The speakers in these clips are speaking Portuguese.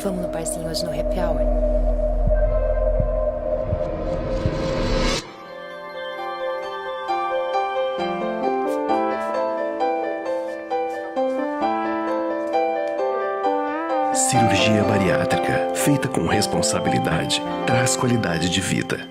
Vamos no parzinho hoje no Happy Hour? Cirurgia bariátrica, feita com responsabilidade, traz qualidade de vida.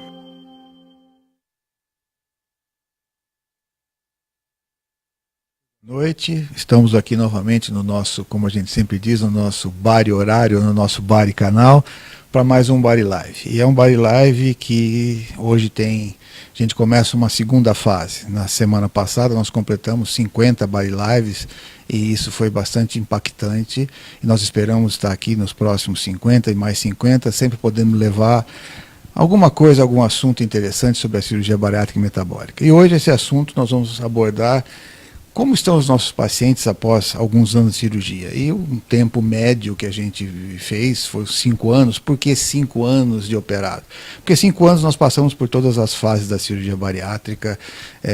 Noite, estamos aqui novamente no nosso, como a gente sempre diz, no nosso Bari Horário, no nosso Bari Canal, para mais um Bari Live. E é um Bari Live que hoje a gente começa uma segunda fase. Na semana passada nós completamos 50 Bari Lives e isso foi bastante impactante. E nós esperamos estar aqui nos próximos 50 e mais 50, sempre podendo levar alguma coisa, algum assunto interessante sobre a cirurgia bariátrica e metabólica. E hoje esse assunto nós vamos abordar como estão os nossos pacientes após alguns anos de cirurgia. E um tempo médio que a gente fez foi 5 anos. Por que 5 anos de operado? Porque 5 anos nós passamos por todas as fases da cirurgia bariátrica,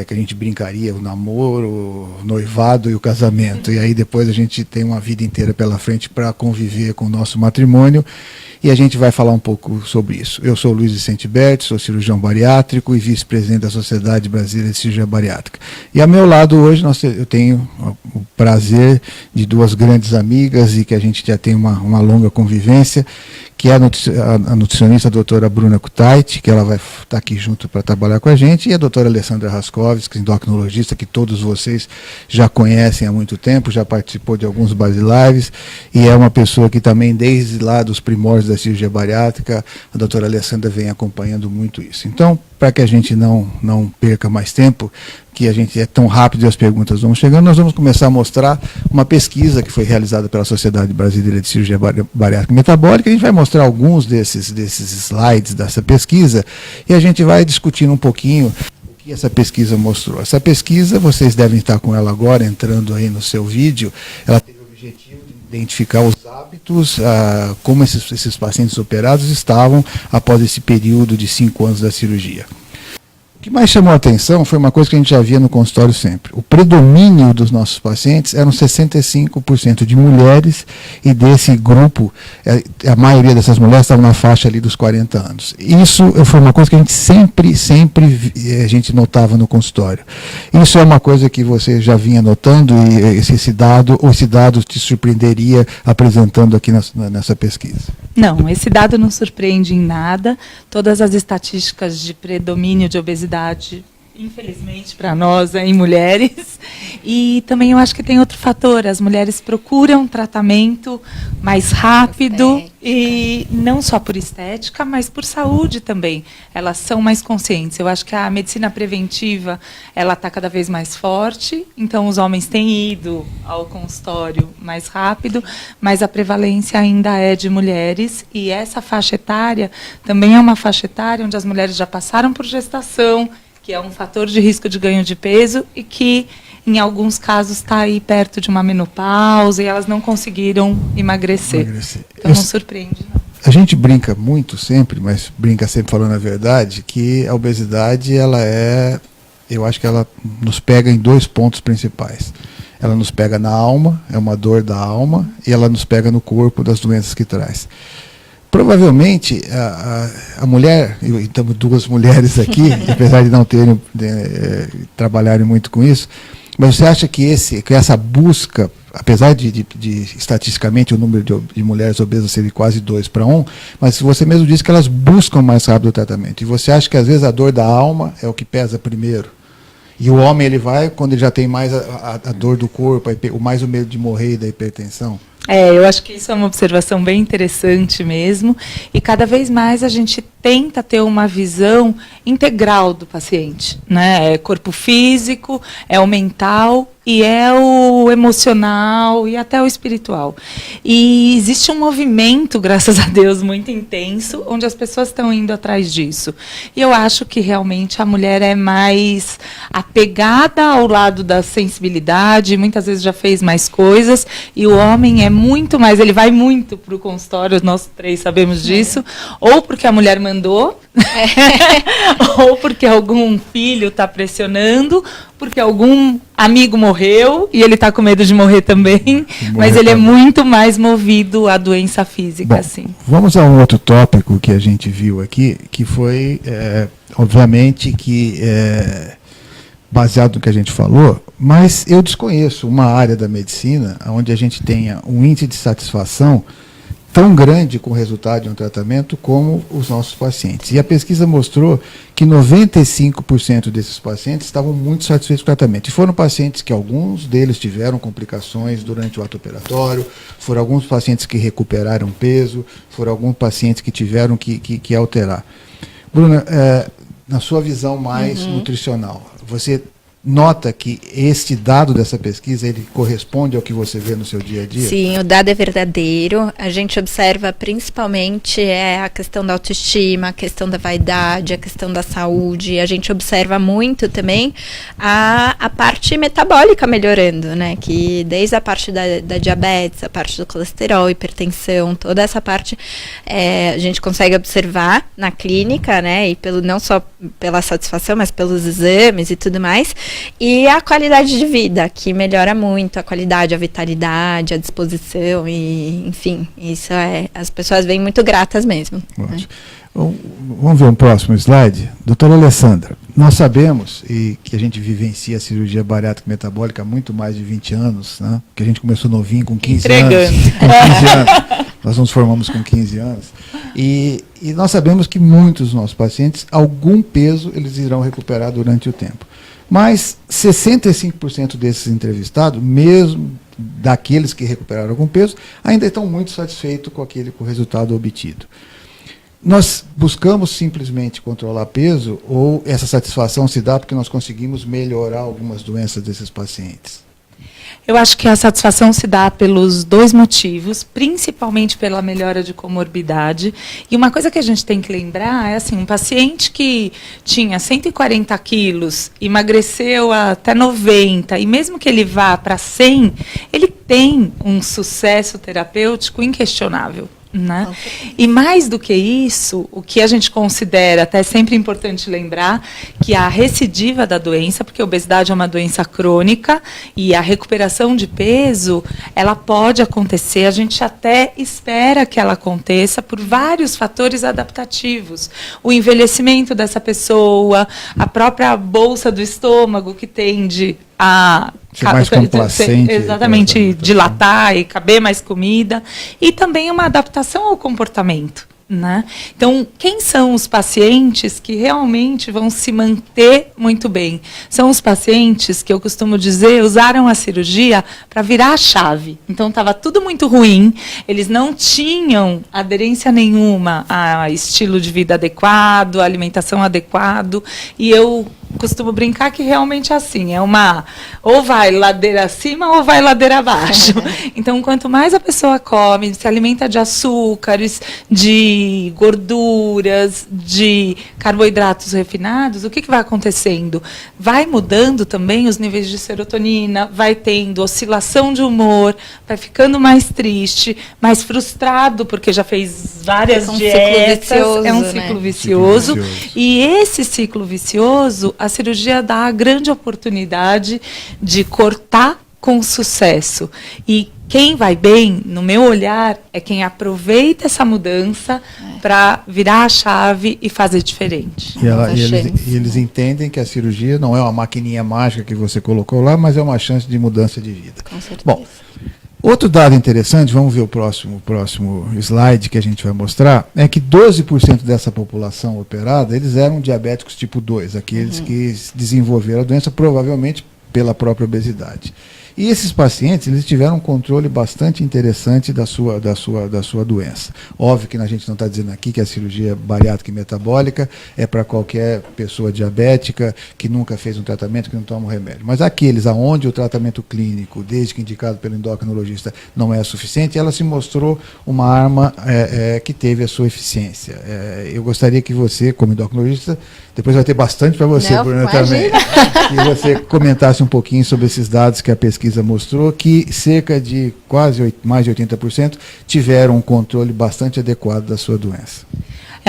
que a gente brincaria, o namoro, o noivado e o casamento. E aí depois a gente tem uma vida inteira pela frente para conviver com o nosso matrimônio. E a gente vai falar um pouco sobre isso. Eu sou Luiz Vicente Berti, sou cirurgião bariátrico e vice-presidente da Sociedade Brasileira de Cirurgia Bariátrica. E ao meu lado hoje eu tenho o prazer de 2 grandes amigas e que a gente já tem uma longa convivência, que é a nutricionista a doutora Bruna Kutait, que ela vai estar aqui junto para trabalhar com a gente, e a doutora Alessandra Raskovski, endocrinologista, que todos vocês já conhecem há muito tempo, já participou de alguns Bari Lives, e é uma pessoa que também, desde lá dos primórdios da cirurgia bariátrica, a doutora Alessandra vem acompanhando muito isso. Então, para que a gente não perca mais tempo, que a gente é tão rápido e as perguntas vão chegando, nós vamos começar a mostrar uma pesquisa que foi realizada pela Sociedade Brasileira de Cirurgia Bariátrica e Metabólica. A gente vai mostrar alguns desses slides dessa pesquisa e a gente vai discutindo um pouquinho o que essa pesquisa mostrou. Essa pesquisa, vocês devem estar com ela agora, entrando aí no seu vídeo, ela teve o objetivo de identificar os hábitos, como esses pacientes operados estavam após esse período de 5 anos da cirurgia. O que mais chamou a atenção foi uma coisa que a gente já via no consultório sempre. O predomínio dos nossos pacientes eram 65% de mulheres, e desse grupo, a maioria dessas mulheres estavam na faixa ali dos 40 anos. Isso foi uma coisa que a gente sempre a gente notava no consultório. Isso é uma coisa que você já vinha notando, e esse dado te surpreenderia apresentando aqui nessa pesquisa? Não, esse dado não surpreende em nada. Todas as estatísticas de predomínio de obesidade, infelizmente para nós, em mulheres. E também eu acho que tem outro fator: as mulheres procuram tratamento mais rápido, e não só por estética, mas por saúde também. Elas são mais conscientes. Eu acho que a medicina preventiva, ela está cada vez mais forte, então os homens têm ido ao consultório mais rápido, mas a prevalência ainda é de mulheres, e essa faixa etária também é uma faixa etária onde as mulheres já passaram por gestação, que é um fator de risco de ganho de peso e que, em alguns casos, está aí perto de uma menopausa e elas não conseguiram emagrecer. Então, não surpreende. Não. A gente brinca muito sempre, mas brinca sempre falando a verdade, que a obesidade, eu acho que ela nos pega em 2 pontos principais. Ela nos pega na alma, é uma dor da alma, e ela nos pega no corpo, das doenças que traz. Provavelmente, a mulher, e temos 2 mulheres aqui, apesar de não terem, trabalharem muito com isso, mas você acha que essa busca, apesar de estatisticamente o número de mulheres obesas ser de quase 2 para 1, mas você mesmo disse que elas buscam mais rápido o tratamento, e você acha que às vezes a dor da alma é o que pesa primeiro? E o homem, ele vai quando ele já tem mais a dor do corpo, mais o medo de morrer e da hipertensão? Eu acho que isso é uma observação bem interessante mesmo, e cada vez mais a gente tenta ter uma visão integral do paciente, né? É corpo físico, é o mental e é o emocional e até o espiritual. E existe um movimento, graças a Deus, muito intenso, onde as pessoas estão indo atrás disso. E eu acho que realmente a mulher é mais apegada ao lado da sensibilidade, muitas vezes já fez mais coisas, e o homem é muito mais, ele vai muito para o consultório, nós 3 sabemos disso, ou porque a mulher mandou, ou porque algum filho está pressionando, porque algum amigo morreu e ele está com medo de morrer também, mas ele é muito mais movido à doença física. Bom, assim. Vamos a um outro tópico que a gente viu aqui, que foi, obviamente, baseado no que a gente falou, mas eu desconheço uma área da medicina onde a gente tenha um índice de satisfação tão grande com o resultado de um tratamento como os nossos pacientes. E a pesquisa mostrou que 95% desses pacientes estavam muito satisfeitos com o tratamento. E foram pacientes que alguns deles tiveram complicações durante o ato operatório, foram alguns pacientes que recuperaram peso, foram alguns pacientes que tiveram que alterar. Bruna, na sua visão mais nutricional, você nota que este dado dessa pesquisa, ele corresponde ao que você vê no seu dia a dia? Sim, o dado é verdadeiro. A gente observa principalmente a questão da autoestima, a questão da vaidade, a questão da saúde. A gente observa muito também a parte metabólica melhorando, né? Que desde a parte da diabetes, a parte do colesterol, hipertensão, toda essa parte a gente consegue observar na clínica, né? E não só pela satisfação, mas pelos exames e tudo mais. E a qualidade de vida, que melhora muito, a qualidade, a vitalidade, a disposição, e enfim, isso as pessoas vêm muito gratas mesmo. Né? Vamos ver um próximo slide. Doutora Alessandra, nós sabemos que a gente vivencia a cirurgia bariátrica metabólica há muito mais de 20 anos, né? Que a gente começou novinho, com 15 anos. Nós nos formamos com 15 anos. E nós sabemos que muitos dos nossos pacientes, algum peso eles irão recuperar durante o tempo. Mas 65% desses entrevistados, mesmo daqueles que recuperaram algum peso, ainda estão muito satisfeitos com o resultado obtido. Nós buscamos simplesmente controlar peso, ou essa satisfação se dá porque nós conseguimos melhorar algumas doenças desses pacientes? Eu acho que a satisfação se dá pelos 2 motivos, principalmente pela melhora de comorbidade. E uma coisa que a gente tem que lembrar é assim, um paciente que tinha 140 quilos, emagreceu até 90, e mesmo que ele vá para 100, ele tem um sucesso terapêutico inquestionável. Né? E mais do que isso, o que a gente considera, até sempre importante lembrar, que a recidiva da doença, porque a obesidade é uma doença crônica e a recuperação de peso, ela pode acontecer, a gente até espera que ela aconteça por vários fatores adaptativos. O envelhecimento dessa pessoa, a própria bolsa do estômago que tende a ser mais complacente, exatamente, dilatar e caber mais comida, e também uma adaptação ao comportamento, né? Então, quem são os pacientes que realmente vão se manter muito bem? São os pacientes que eu costumo dizer usaram a cirurgia para virar a chave. Então, estava tudo muito ruim, eles não tinham aderência nenhuma a estilo de vida adequado, alimentação adequado, e eu costumo brincar que realmente é assim, ou vai ladeira acima ou vai ladeira abaixo. Então, quanto mais a pessoa come, se alimenta de açúcares, de gorduras, de carboidratos refinados, o que vai acontecendo? Vai mudando também os níveis de serotonina, vai tendo oscilação de humor, vai ficando mais triste, mais frustrado, porque já fez várias dietas. É um ciclo vicioso. E esse ciclo vicioso, a cirurgia dá a grande oportunidade de cortar com sucesso. E quem vai bem, no meu olhar, é quem aproveita essa mudança para virar a chave e fazer diferente. E eles entendem que a cirurgia não é uma maquininha mágica que você colocou lá, mas é uma chance de mudança de vida. Com certeza. Bom, outro dado interessante, vamos ver o próximo slide que a gente vai mostrar, é que 12% dessa população operada, eles eram diabéticos tipo 2, aqueles que desenvolveram a doença provavelmente pela própria obesidade. E esses pacientes, eles tiveram um controle bastante interessante da sua doença. Óbvio que a gente não está dizendo aqui que a cirurgia bariátrica e metabólica é para qualquer pessoa diabética que nunca fez um tratamento, que não toma um remédio. Mas aqueles aonde o tratamento clínico, desde que indicado pelo endocrinologista, não é suficiente, ela se mostrou uma arma que teve a sua eficiência. Eu gostaria que você, como endocrinologista, depois vai ter bastante para você, Bruna, também, que você comentasse um pouquinho sobre esses dados que a pesquisa mostrou, que cerca de mais de 80% tiveram um controle bastante adequado da sua doença.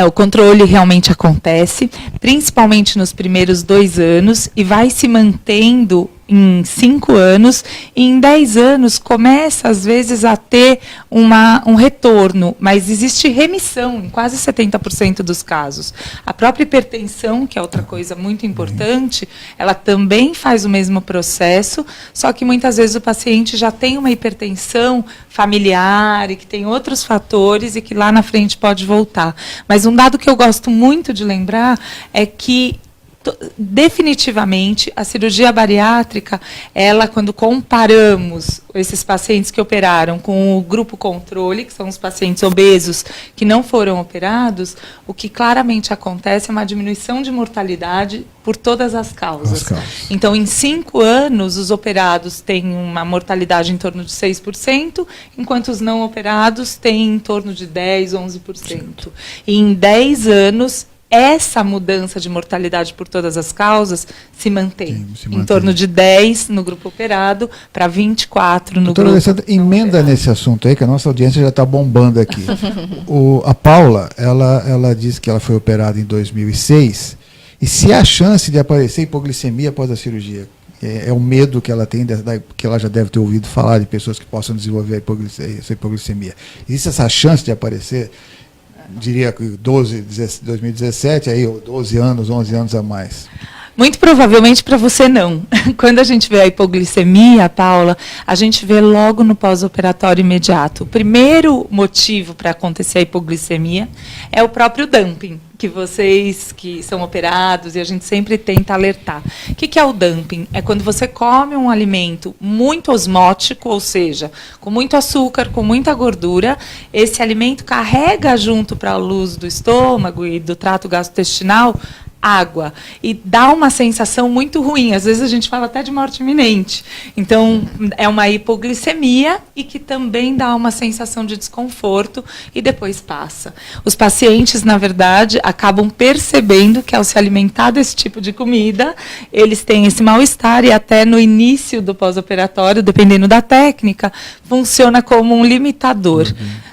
O controle realmente acontece, principalmente nos primeiros 2 anos, e vai se mantendo em 5 anos, e em 10 anos começa, às vezes, a ter um retorno, mas existe remissão em quase 70% dos casos. A própria hipertensão, que é outra coisa muito importante, ela também faz o mesmo processo, só que muitas vezes o paciente já tem uma hipertensão familiar e que tem outros fatores e que lá na frente pode voltar. Mas um dado que eu gosto muito de lembrar é que definitivamente a cirurgia bariátrica, ela, quando comparamos esses pacientes que operaram com o grupo controle, que são os pacientes obesos que não foram operados, o que claramente acontece é uma diminuição de mortalidade por todas as causas. Então, em 5 anos, os operados têm uma mortalidade em torno de 6%, enquanto os não operados têm em torno de 10%, 11%. E em 10 anos, essa mudança de mortalidade por todas as causas se mantém. Em torno de 10 no grupo operado para 24 no grupo Alessandra, emenda nesse assunto aí, que a nossa audiência já está bombando aqui. A Paula, ela disse que ela foi operada em 2006, e se há chance de aparecer hipoglicemia após a cirurgia, é o medo que ela tem, que ela já deve ter ouvido falar de pessoas que possam desenvolver essa hipoglicemia. Existe essa chance de aparecer? Diria que 2017, aí 12 anos, 11 anos a mais. Muito provavelmente para você não. Quando a gente vê a hipoglicemia, Paula, a gente vê logo no pós-operatório imediato. O primeiro motivo para acontecer a hipoglicemia é o próprio dumping, que vocês que são operados, e a gente sempre tenta alertar. O que é o dumping? É quando você come um alimento muito osmótico, ou seja, com muito açúcar, com muita gordura, esse alimento carrega junto para a luz do estômago e do trato gastrointestinal água, e dá uma sensação muito ruim. Às vezes a gente fala até de morte iminente. Então, é uma hipoglicemia e que também dá uma sensação de desconforto e depois passa. Os pacientes, na verdade, acabam percebendo que ao se alimentar desse tipo de comida, eles têm esse mal-estar, e até no início do pós-operatório, dependendo da técnica, funciona como um limitador.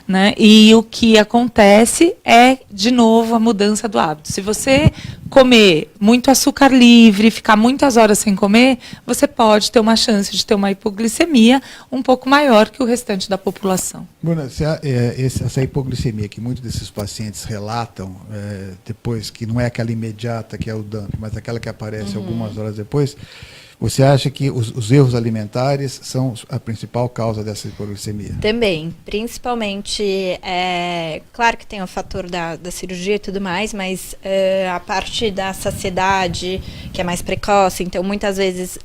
Né? E o que acontece é, de novo, a mudança do hábito. Se você comer muito açúcar livre, ficar muitas horas sem comer, você pode ter uma chance de ter uma hipoglicemia um pouco maior que o restante da população. Bruna, essa hipoglicemia que muitos desses pacientes relatam, depois, que não é aquela imediata que é o dumping, mas aquela que aparece algumas horas depois, você acha que os erros alimentares são a principal causa dessa hipoglicemia? Também, principalmente, claro que tem o fator da cirurgia e tudo mais, mas a parte da saciedade, que é mais precoce, então muitas vezes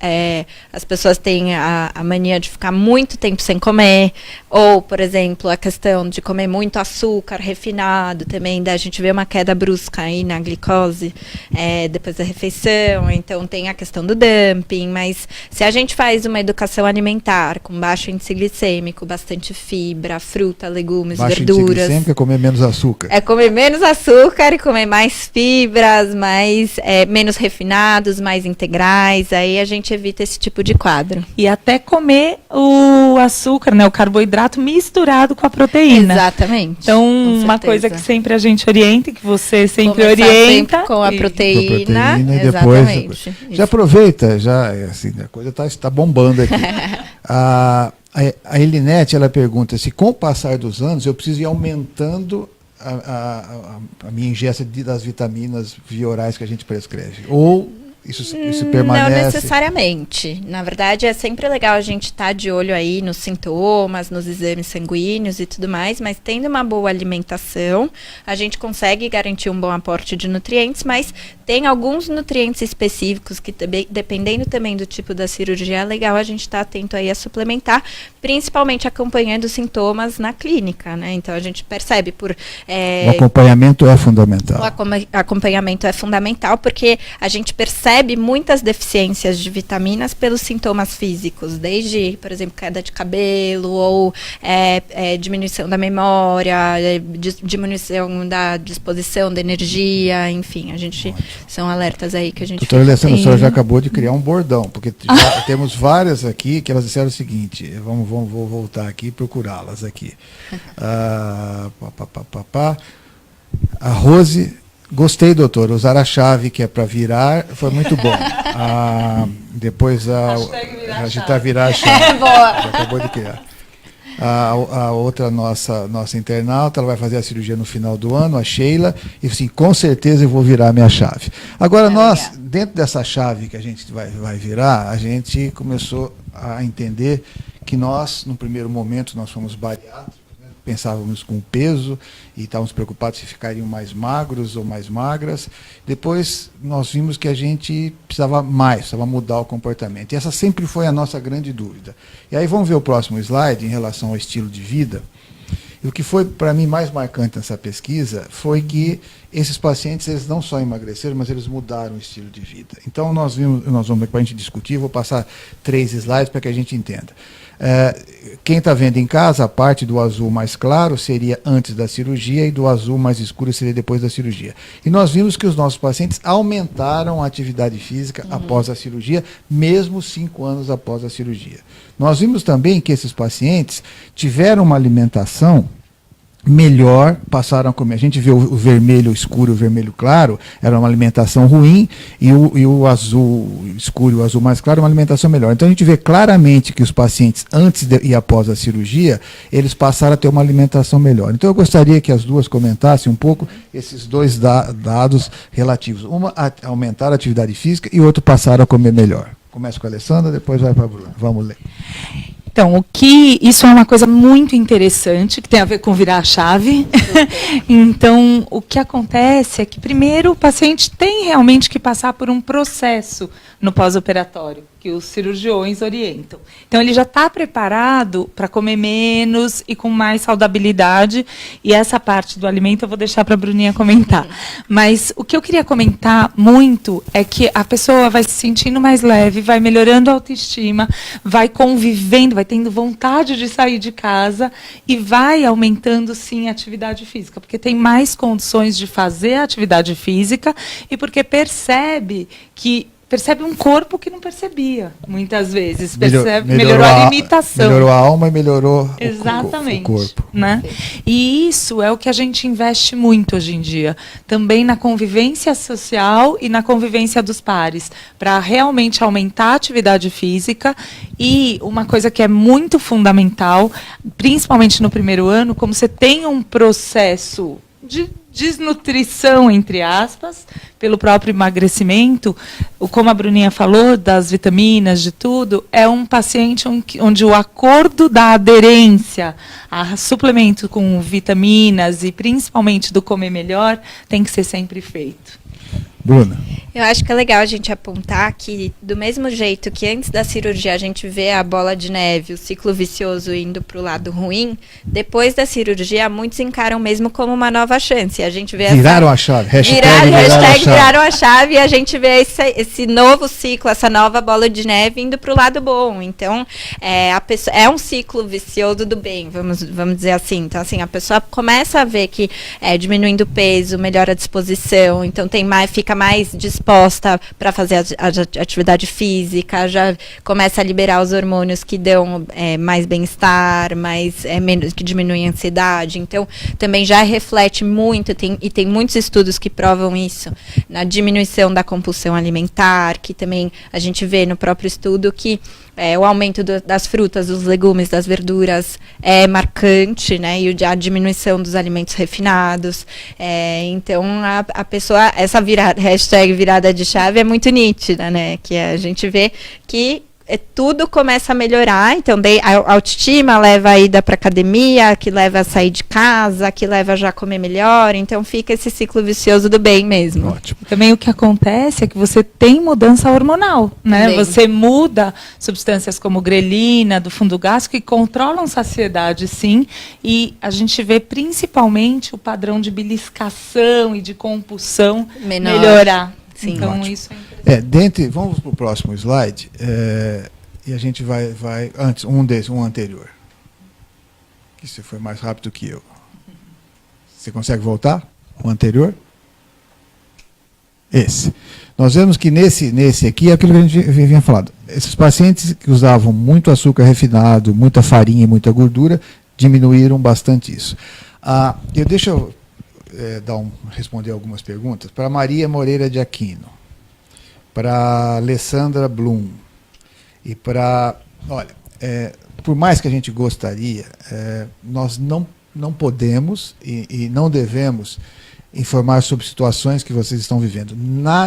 as pessoas têm a mania de ficar muito tempo sem comer, ou, por exemplo, a questão de comer muito açúcar refinado também, a gente vê uma queda brusca aí na glicose depois da refeição, então tem a questão do dumping. Mas se a gente faz uma educação alimentar com baixo índice glicêmico, bastante fibra, fruta, legumes, verduras... Baixo índice glicêmico é comer menos açúcar. É comer menos açúcar e comer mais fibras, menos refinados, mais integrais, aí a gente evita esse tipo de quadro. E até comer o açúcar, né, o carboidrato misturado com a proteína. Exatamente. Então, uma coisa que sempre a gente orienta, que você sempre começar orienta. Sempre com a proteína. E exatamente. Depois, já aproveita, assim, a coisa está bombando aqui. A Elinete, ela pergunta se com o passar dos anos eu preciso ir aumentando a minha ingesta das vitaminas via orais que a gente prescreve. Ou isso permanece? Não necessariamente. Na verdade, é sempre legal a gente estar de olho aí nos sintomas, nos exames sanguíneos e tudo mais, mas tendo uma boa alimentação, a gente consegue garantir um bom aporte de nutrientes, mas tem alguns nutrientes específicos que, dependendo também do tipo da cirurgia, é legal a gente estar atento aí a suplementar, principalmente acompanhando sintomas na clínica, né? Então, a gente percebe O acompanhamento é fundamental. Acompanhamento é fundamental porque a gente percebe muitas deficiências de vitaminas pelos sintomas físicos, desde, por exemplo, queda de cabelo ou diminuição da memória, diminuição da disposição da energia, enfim, são alertas aí que a gente... Doutora Alessandra, a senhora já acabou de criar um bordão, porque já temos várias aqui que elas disseram o seguinte, vou voltar aqui e procurá-las aqui. A Rose, gostei, doutor, usar a chave que é para virar, foi muito bom. Depois agitar virar a chave. Boa. Já acabou de criar. A outra nossa internauta, ela vai fazer a cirurgia no final do ano, a Sheila, e assim, com certeza eu vou virar a minha chave. Agora nós, dentro dessa chave que a gente vai virar, a gente começou a entender que nós, no primeiro momento, nós fomos bariátricos, né? Pensávamos com o peso e estávamos preocupados se ficariam mais magros ou mais magras. Depois nós vimos que a gente precisava mudar o comportamento. E essa sempre foi a nossa grande dúvida. E aí vamos ver o próximo slide em relação ao estilo de vida. E o que foi para mim mais marcante nessa pesquisa foi que esses pacientes, eles não só emagreceram, mas eles mudaram o estilo de vida. Então nós vamos para a gente discutir, vou passar 3 slides para que a gente entenda. Quem está vendo em casa, a parte do azul mais claro seria antes da cirurgia e do azul mais escuro seria depois da cirurgia. E nós vimos que os nossos pacientes aumentaram a atividade física após a cirurgia, mesmo 5 anos após a cirurgia. Nós vimos também que esses pacientes tiveram uma alimentação melhor, passaram a comer. A gente vê o vermelho escuro e o vermelho claro, era uma alimentação ruim, e o azul escuro e o azul mais claro, uma alimentação melhor. Então a gente vê claramente que os pacientes, antes e após a cirurgia, eles passaram a ter uma alimentação melhor. Então eu gostaria que as duas comentassem um pouco esses dois dados relativos. Uma, aumentar a atividade física, e o outro, passar a comer melhor. Começa com a Alessandra, depois vai para a Bruna. Vamos ler. Então, isso é uma coisa muito interessante, que tem a ver com virar a chave. Então, o que acontece é que, primeiro, o paciente tem realmente que passar por um processo no pós-operatório, que os cirurgiões orientam. Então, ele já está preparado para comer menos e com mais saudabilidade, e essa parte do alimento eu vou deixar para a Bruninha comentar. Mas o que eu queria comentar muito é que a pessoa vai se sentindo mais leve, vai melhorando a autoestima, vai convivendo, vai tendo vontade de sair de casa e vai aumentando, sim, a atividade física, porque tem mais condições de fazer a atividade física e porque percebe um corpo que não percebia, muitas vezes. Melhorou a limitação. Melhorou a alma e melhorou Exatamente, o corpo. Né? E isso é o que a gente investe muito hoje em dia. Também na convivência social e na convivência dos pares, para realmente aumentar a atividade física. E uma coisa que é muito fundamental, principalmente no primeiro ano, como você tem um processo de desnutrição, entre aspas, pelo próprio emagrecimento, como a Bruninha falou, das vitaminas, de tudo, é um paciente onde o acordo da aderência a suplemento com vitaminas e principalmente do comer melhor tem que ser sempre feito. Bruna. Eu acho que é legal a gente apontar que, do mesmo jeito que antes da cirurgia a gente vê a bola de neve, o ciclo vicioso indo para o lado ruim, depois da cirurgia muitos encaram mesmo como uma nova chance. A gente vê viraram a chave. Viraram a chave, e a gente vê esse novo ciclo, essa nova bola de neve indo para o lado bom. Então, é um ciclo vicioso do bem, vamos dizer assim. Então, assim, a pessoa começa a ver que diminuindo o peso, melhora a disposição, então fica mais disposta para fazer a atividade física, já começa a liberar os hormônios que dão mais bem-estar, que diminuem a ansiedade. Então, também já reflete muito, tem muitos estudos que provam isso, na diminuição da compulsão alimentar, que também a gente vê no próprio estudo que o aumento das frutas, dos legumes, das verduras é marcante, né? E a diminuição dos alimentos refinados. Então, a pessoa, essa hashtag virar virada de chave é muito nítida, né? Que a gente vê que tudo começa a melhorar, então a autoestima leva a ida para academia, que leva a sair de casa, que leva a já comer melhor, então fica esse ciclo vicioso do bem mesmo. Ótimo. Também o que acontece é que você tem mudança hormonal, né? Também. Você muda substâncias como grelina, do fundo gástrico, que controlam saciedade, sim, e a gente vê principalmente o padrão de beliscação e de compulsão melhorar. Sim. Então, Ótimo. isso é interessante. Vamos para o próximo slide, e a gente vai antes, um anterior. Que você foi mais rápido que eu. Você consegue voltar? O anterior? Esse. Nós vemos que nesse aqui é aquilo que a gente vinha falando. Esses pacientes que usavam muito açúcar refinado, muita farinha e muita gordura, diminuíram bastante isso. Deixa eu responder algumas perguntas. Para Maria Moreira de Aquino, para Alessandra Blum e para... Olha, por mais que a gente gostaria, nós não podemos e não devemos informar sobre situações que vocês estão vivendo.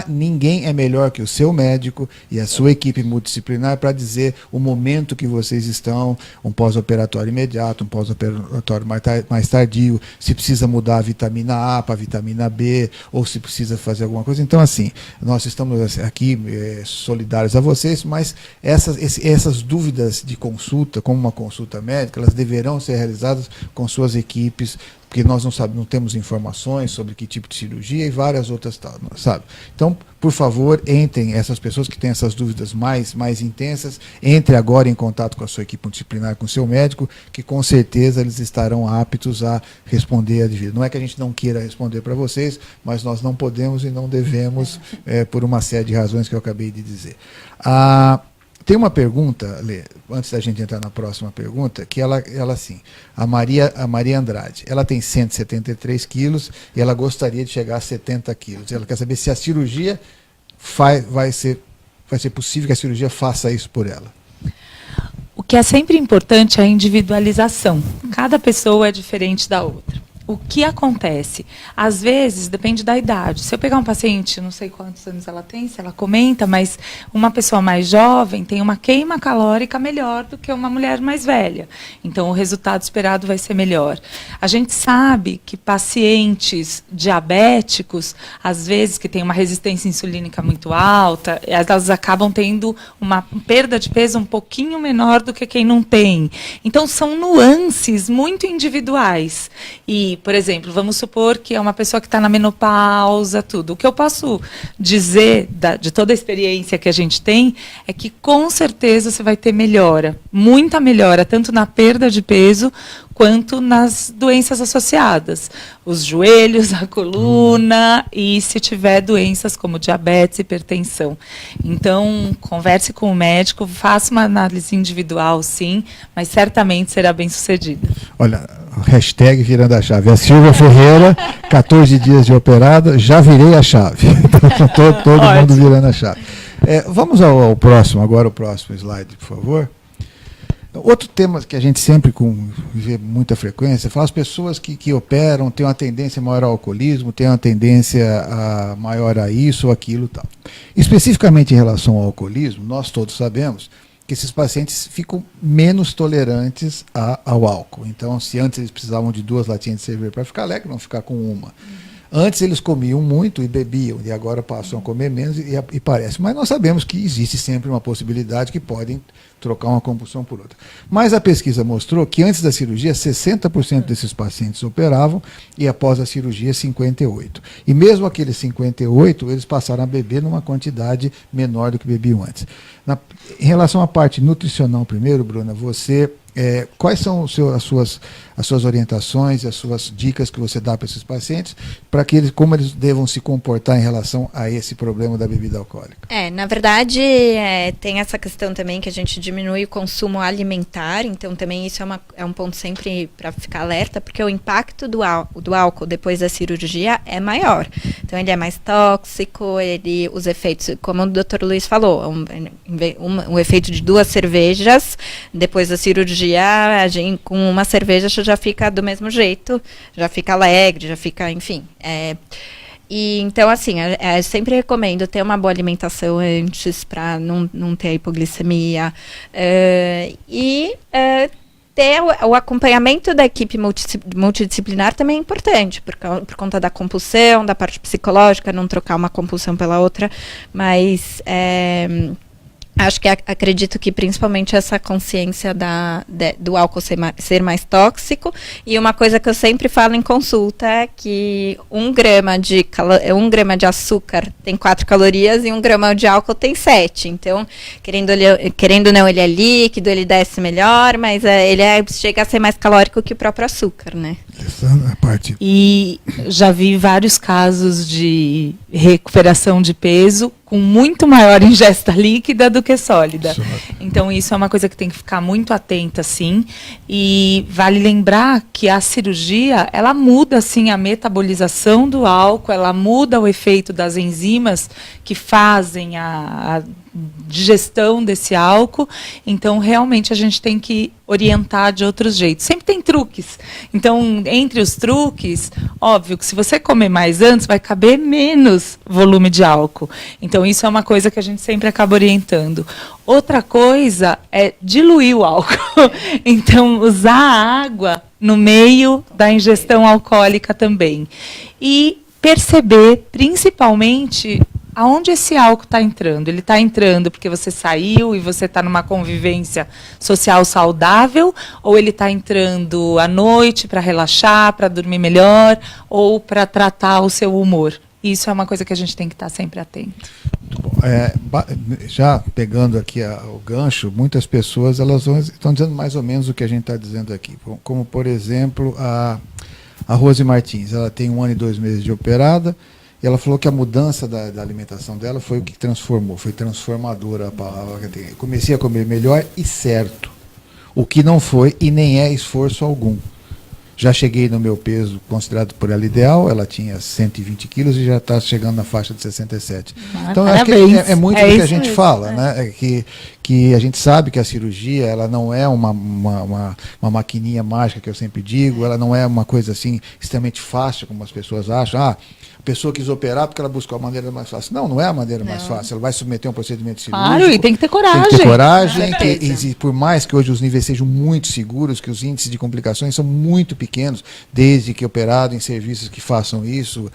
Ninguém é melhor que o seu médico e a sua equipe multidisciplinar para dizer o momento que vocês estão, um pós-operatório imediato, um pós-operatório mais tardio, se precisa mudar a vitamina A para a vitamina B, ou se precisa fazer alguma coisa. Então, assim, nós estamos aqui solidários a vocês, mas essas dúvidas de consulta, como uma consulta médica, elas deverão ser realizadas com suas equipes, porque nós não temos informações sobre que tipo de cirurgia e várias outras, sabe? Então, por favor, entrem, essas pessoas que têm essas dúvidas mais intensas, entre agora em contato com a sua equipe multidisciplinar, com o seu médico, que com certeza eles estarão aptos a responder a devido. Não é que a gente não queira responder para vocês, mas nós não podemos e não devemos, por uma série de razões que eu acabei de dizer. Tem uma pergunta, Lê, antes da gente entrar na próxima pergunta, que ela assim, a Maria Andrade, ela tem 173 quilos e ela gostaria de chegar a 70 quilos. Ela quer saber se a cirurgia vai ser possível que a cirurgia faça isso por ela. O que é sempre importante é a individualização. Cada pessoa é diferente da outra. O que acontece? Às vezes, depende da idade. Se eu pegar um paciente, não sei quantos anos ela tem, se ela comenta, mas uma pessoa mais jovem tem uma queima calórica melhor do que uma mulher mais velha. Então, o resultado esperado vai ser melhor. A gente sabe que pacientes diabéticos, às vezes, que têm uma resistência insulínica muito alta, elas acabam tendo uma perda de peso um pouquinho menor do que quem não tem. Então, são nuances muito individuais. E, por exemplo, vamos supor que é uma pessoa que está na menopausa, tudo. O que eu posso dizer de toda a experiência que a gente tem é que, com certeza, você vai ter melhora, muita melhora, tanto na perda de peso quanto nas doenças associadas. Os joelhos, a coluna e, se tiver doenças como diabetes, hipertensão. Então, converse com o médico, faça uma análise individual, sim, mas certamente será bem sucedida. Olha, hashtag virando a chave. A Silvia Ferreira, 14 dias de operada, já virei a chave. Então, todo mundo virando a chave. Vamos ao próximo, agora o próximo slide, por favor. Outro tema que a gente sempre vê muita frequência, fala as pessoas que operam têm uma tendência maior ao alcoolismo, têm uma tendência maior a isso ou aquilo e tal. Especificamente em relação ao alcoolismo, nós todos sabemos que esses pacientes ficam menos tolerantes ao álcool. Então, se antes eles precisavam de 2 latinhas de cerveja para ficar alegre, vão ficar com uma. Antes eles comiam muito e bebiam, e agora passam a comer menos e parece. Mas nós sabemos que existe sempre uma possibilidade que podem trocar uma compulsão por outra. Mas a pesquisa mostrou que antes da cirurgia, 60% desses pacientes operavam e após a cirurgia, 58%. E mesmo aqueles 58%, eles passaram a beber numa quantidade menor do que bebiam antes. Em relação à parte nutricional primeiro, Bruna, quais são as suas orientações, as suas dicas que você dá para esses pacientes, para que como eles devam se comportar em relação a esse problema da bebida alcoólica? Na verdade, tem essa questão também que a gente diminui o consumo alimentar, então também isso é um ponto sempre para ficar alerta, porque o impacto do álcool depois da cirurgia é maior. Então ele é mais tóxico, os efeitos, como o Dr. Luiz falou, um efeito de 2 cervejas, depois da cirurgia, a gente, com uma cerveja já fica do mesmo jeito, já fica alegre, já fica, enfim. E então, assim, eu sempre recomendo ter uma boa alimentação antes para não ter a hipoglicemia. Ter o acompanhamento da equipe multidisciplinar também é importante, por conta da compulsão, da parte psicológica, não trocar uma compulsão pela outra, mas acredito que principalmente essa consciência do álcool ser mais tóxico. E uma coisa que eu sempre falo em consulta é que 1 grama de açúcar tem 4 calorias e 1 grama de álcool tem 7. Então, querendo ou não, ele é líquido, ele desce melhor, mas chega a ser mais calórico que o próprio açúcar, né? Essa é a parte. E já vi vários casos de recuperação de peso com muito maior ingesta líquida do que sólida. Então, isso é uma coisa que tem que ficar muito atenta, sim. E vale lembrar que a cirurgia, ela muda, assim, a metabolização do álcool, ela muda o efeito das enzimas que fazem a digestão desse álcool. Então, realmente, a gente tem que orientar de outros jeitos. Sempre tem truques. Então, entre os truques, óbvio que se você comer mais antes, vai caber menos volume de álcool. Então, isso é uma coisa que a gente sempre acaba orientando. Outra coisa é diluir o álcool. Então, usar a água no meio da ingestão alcoólica também. E perceber, principalmente, aonde esse álcool está entrando? Ele está entrando porque você saiu e você está numa convivência social saudável? Ou ele está entrando à noite para relaxar, para dormir melhor? Ou para tratar o seu humor? Isso é uma coisa que a gente tem que estar sempre atento. Já pegando aqui o gancho, muitas pessoas estão dizendo mais ou menos o que a gente está dizendo aqui. Como, por exemplo, a Rose Martins. Ela tem 1 ano e 2 meses de operada. E ela falou que a mudança da alimentação dela foi o que transformou, foi transformadora a palavra. Comecei a comer melhor e certo. O que não foi e nem é esforço algum. Já cheguei no meu peso considerado por ela ideal, ela tinha 120 quilos e já está chegando na faixa de 67. Então, eu acho que é muito do que a gente fala, né? Que a gente sabe que a cirurgia, ela não é uma maquininha mágica, que eu sempre digo, ela não é uma coisa assim extremamente fácil, como as pessoas acham. A pessoa quis operar porque ela buscou a maneira mais fácil. Não é a maneira mais fácil. Ela vai submeter um procedimento cirúrgico. Claro, e tem que ter coragem. Tem que ter coragem. E por mais que hoje os níveis sejam muito seguros, que os índices de complicações são muito pequenos, desde que operado em serviços que façam isso,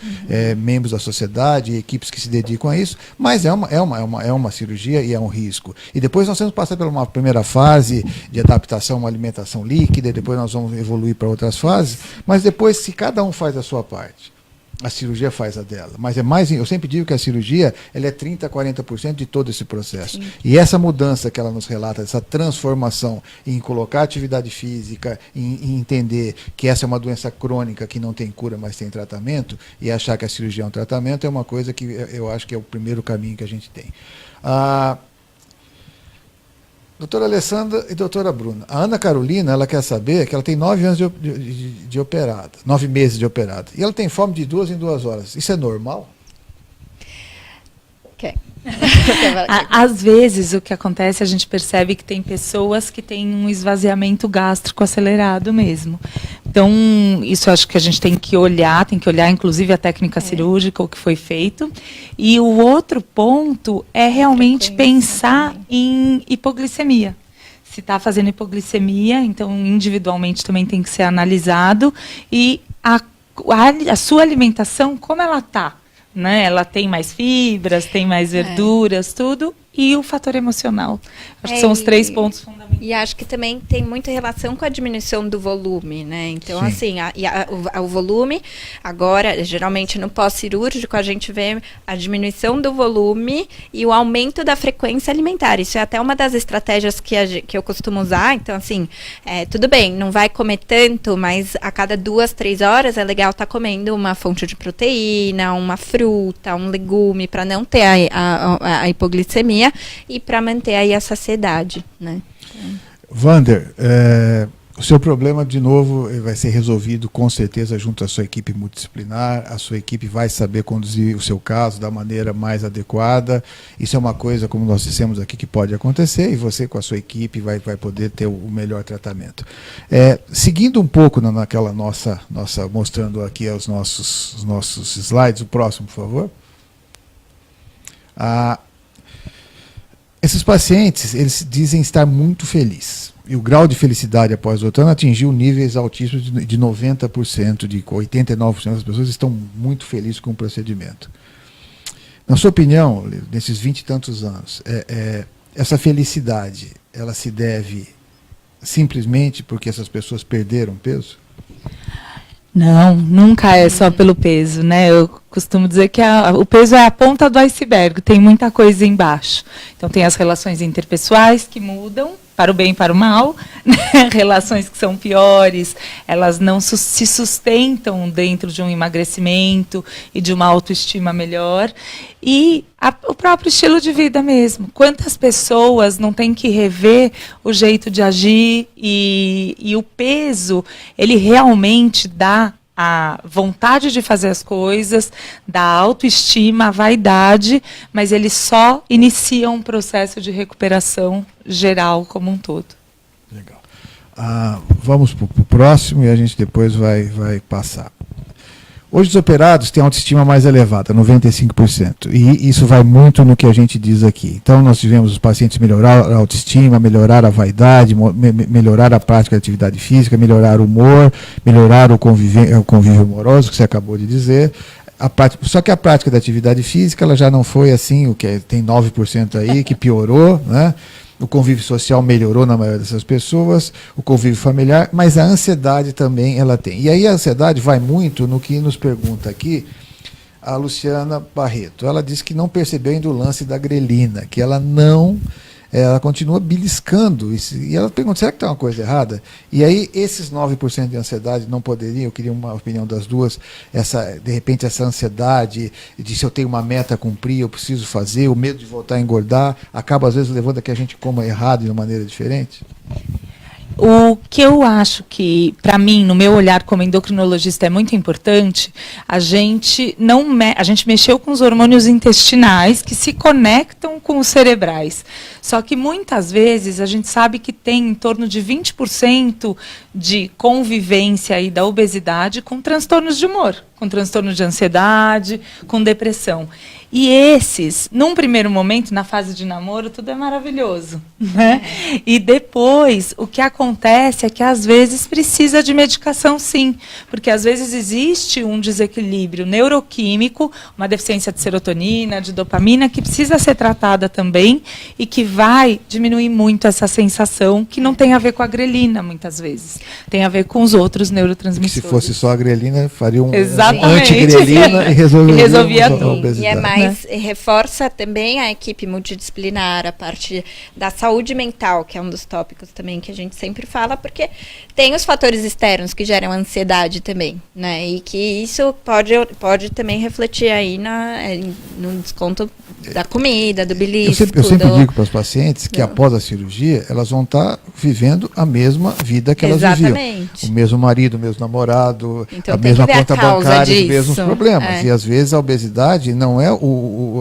membros da sociedade, equipes que se dedicam a isso, mas é uma cirurgia e é um risco. E depois nós temos que passar por uma primeira fase de adaptação a uma alimentação líquida, e depois nós vamos evoluir para outras fases, mas depois, se cada um faz a sua parte, a cirurgia faz a dela. Mas eu sempre digo que a cirurgia, ela é 30% a 40% de todo esse processo. Sim. E essa mudança que ela nos relata, essa transformação em colocar atividade física, em entender que essa é uma doença crônica que não tem cura, mas tem tratamento, e achar que a cirurgia é um tratamento, é uma coisa que eu acho que é o primeiro caminho que a gente tem. Doutora Alessandra e doutora Bruna, a Ana Carolina, ela quer saber que ela tem 9 anos de operada, 9 meses de operada, e ela tem fome de 2 em 2 horas. Isso é normal? Okay. Às vezes, o que acontece, a gente percebe que tem pessoas que têm um esvaziamento gástrico acelerado mesmo. Então, isso acho que a gente tem que olhar inclusive a técnica cirúrgica, o que foi feito. E o outro ponto é realmente pensar em hipoglicemia. Se está fazendo hipoglicemia, então individualmente também tem que ser analisado. E a sua alimentação, como ela está? Né? Ela tem mais fibras, tem mais verduras, tudo, e o fator emocional. Acho que são os 3 pontos fundamentais. E acho que também tem muita relação com a diminuição do volume, né? Então, sim, assim, o volume, agora, geralmente no pós-cirúrgico, a gente vê a diminuição do volume e o aumento da frequência alimentar. Isso é até uma das estratégias que eu costumo usar. Então, assim, tudo bem, não vai comer tanto, mas a cada 2, 3 horas é legal estar comendo uma fonte de proteína, uma fruta, um legume, para não ter a hipoglicemia e para manter aí a saciedade, né? Wander, O seu problema, de novo, vai ser resolvido com certeza junto à sua equipe multidisciplinar. A sua equipe vai saber conduzir o seu caso da maneira mais adequada. Isso é uma coisa, como nós dissemos aqui, que pode acontecer, e você com a sua equipe vai poder ter o melhor tratamento. Seguindo um pouco naquela nossa mostrando aqui os nossos slides, o próximo, por favor. Esses pacientes, eles dizem estar muito felizes. E o grau de felicidade após o outono atingiu níveis altíssimos de 90%, de 89% das pessoas estão muito felizes com o procedimento. Na sua opinião, nesses 20 e tantos anos, essa felicidade, ela se deve simplesmente porque essas pessoas perderam peso? Não, nunca é só pelo peso, né? Eu costumo dizer que o peso é a ponta do iceberg, tem muita coisa embaixo. Então tem as relações interpessoais que mudam, para o bem e para o mal, né? Relações que são piores, elas não se sustentam dentro de um emagrecimento e de uma autoestima melhor. E o próprio estilo de vida mesmo. Quantas pessoas não têm que rever o jeito de agir e o peso, ele realmente dá a vontade de fazer as coisas, da autoestima, a vaidade, mas ele só inicia um processo de recuperação geral como um todo. Legal. Vamos para o próximo e a gente depois vai passar. Hoje os operados têm autoestima mais elevada, 95%. E isso vai muito no que a gente diz aqui. Então nós tivemos os pacientes melhorar a autoestima, melhorar a vaidade, melhorar a prática de atividade física, melhorar o humor, melhorar o convívio amoroso, que você acabou de dizer. Só que a prática da atividade física ela já não foi assim, tem 9% aí, que piorou, né? O convívio social melhorou na maioria dessas pessoas, o convívio familiar, mas a ansiedade também ela tem. E aí a ansiedade vai muito no que nos pergunta aqui a Luciana Barreto. Ela disse que não percebeu ainda o lance da grelina, que ela continua beliscando. E ela pergunta, será que tem uma coisa errada? E aí, esses 9% de ansiedade não poderiam, eu queria uma opinião das duas, de repente essa ansiedade de se eu tenho uma meta a cumprir, eu preciso fazer, o medo de voltar a engordar, acaba às vezes levando a que a gente coma errado de uma maneira diferente? O que eu acho que, para mim, no meu olhar como endocrinologista, é muito importante, a gente mexeu com os hormônios intestinais que se conectam com os cerebrais. Só que muitas vezes a gente sabe que tem em torno de 20% de convivência aí da obesidade com transtornos de humor, com transtornos de ansiedade, com depressão. E esses, num primeiro momento, na fase de namoro, tudo é maravilhoso, né? E depois, o que acontece é que, às vezes, precisa de medicação, sim. Porque, às vezes, existe um desequilíbrio neuroquímico, uma deficiência de serotonina, de dopamina, que precisa ser tratada também e que vai diminuir muito essa sensação, que não tem a ver com a grelina, muitas vezes. Tem a ver com os outros neurotransmissores. Se fosse só a grelina, faria um Exatamente. antigrelina e resolvia tudo. a obesidade. E é mais, reforça também a equipe multidisciplinar, a parte da saúde mental, que é um dos tópicos também que a gente sempre fala, porque tem os fatores externos que geram ansiedade também, né? E que isso pode também refletir aí no desconto da comida, do belisco. Eu sempre digo para os pacientes que após a cirurgia, elas vão estar vivendo a mesma vida que elas viviam. O mesmo marido, o mesmo namorado, então, a mesma conta bancária, disso. os mesmos problemas. E às vezes a obesidade não é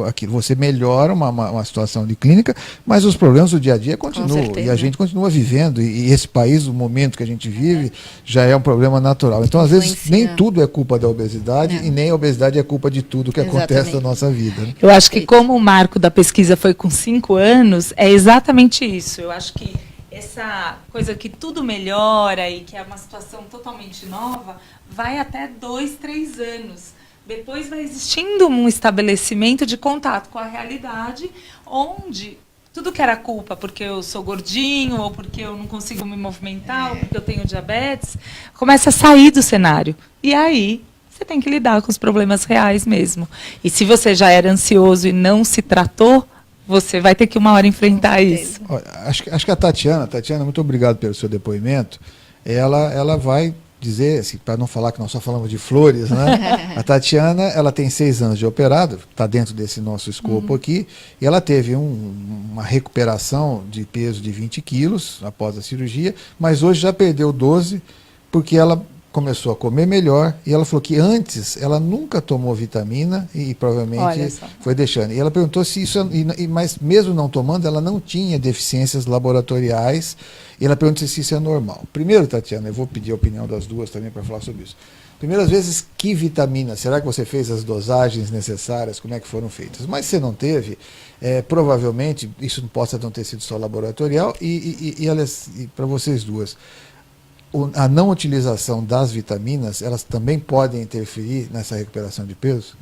aquilo. Você melhora uma situação de clínica, mas os problemas do dia a dia continuam. E a gente continua vivendo. E esse país, o momento que a gente vive, já é um problema natural. Então, às vezes, nem tudo é culpa da obesidade e nem a obesidade é culpa de tudo que acontece na nossa vida. Né? Eu acho que como o marco da pesquisa foi com 5 anos, é exatamente isso. Eu acho que essa coisa que tudo melhora e que é uma situação totalmente nova, vai até 2, 3 anos. Depois vai existindo um estabelecimento de contato com a realidade, onde tudo que era culpa porque eu sou gordinho, ou porque eu não consigo me movimentar, ou porque eu tenho diabetes, começa a sair do cenário. E aí você tem que lidar com os problemas reais mesmo. E se você já era ansioso e não se tratou, você vai ter que uma hora enfrentar isso. Acho que a Tatiana, muito obrigado pelo seu depoimento, ela vai dizer, assim, para não falar que nós só falamos de flores, né? A Tatiana, ela tem 6 anos de operado, está dentro desse nosso escopo aqui, e ela teve uma recuperação de peso de 20 quilos após a cirurgia, mas hoje já perdeu 12, porque ela começou a comer melhor, e ela falou que antes ela nunca tomou vitamina e provavelmente foi deixando. E ela perguntou se isso, mas mesmo não tomando, ela não tinha deficiências laboratoriais, e ela perguntou se isso é normal. Primeiro, Tatiana, eu vou pedir a opinião das duas também para falar sobre isso. Primeiras vezes, que vitamina? Será que você fez as dosagens necessárias? Como é que foram feitas? Mas se não teve, provavelmente, isso não possa não ter sido só laboratorial, e para vocês duas, a não utilização das vitaminas, elas também podem interferir nessa recuperação de peso?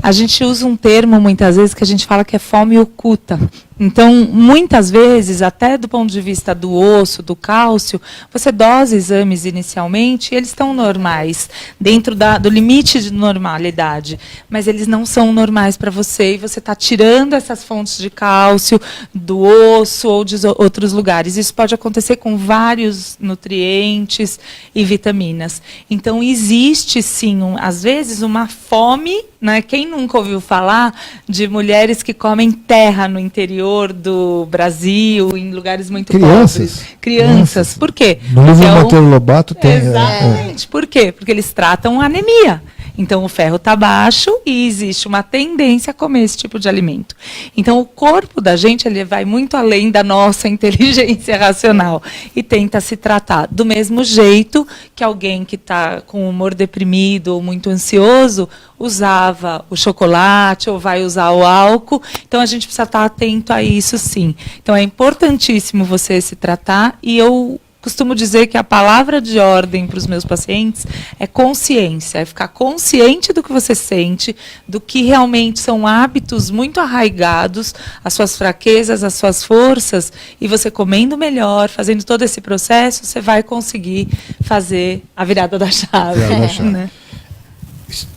A gente usa um termo, muitas vezes, que a gente fala que é fome oculta. Então, muitas vezes, até do ponto de vista do osso, do cálcio, você dosa exames inicialmente e eles estão normais, dentro do limite de normalidade, mas eles não são normais para você, e você está tirando essas fontes de cálcio do osso ou de outros lugares. Isso pode acontecer com vários nutrientes e vitaminas. Então, existe sim, às vezes, uma fome, né? Quem nunca ouviu falar de mulheres que comem terra no interior do Brasil, em lugares muito pobres? Crianças. Por quê? No livro Monteiro Lobato tem. Exatamente. Por quê? Porque eles tratam anemia. Então, o ferro está baixo e existe uma tendência a comer esse tipo de alimento. Então, o corpo da gente, ele vai muito além da nossa inteligência racional e tenta se tratar do mesmo jeito que alguém que está com o humor deprimido ou muito ansioso usava o chocolate ou vai usar o álcool. Então, a gente precisa estar atento a isso, sim. Então, é importantíssimo você se tratar, e eu costumo dizer que a palavra de ordem para os meus pacientes é consciência, é ficar consciente do que você sente, do que realmente são hábitos muito arraigados, as suas fraquezas, as suas forças, e você comendo melhor, fazendo todo esse processo, você vai conseguir fazer a virada da chave. Né?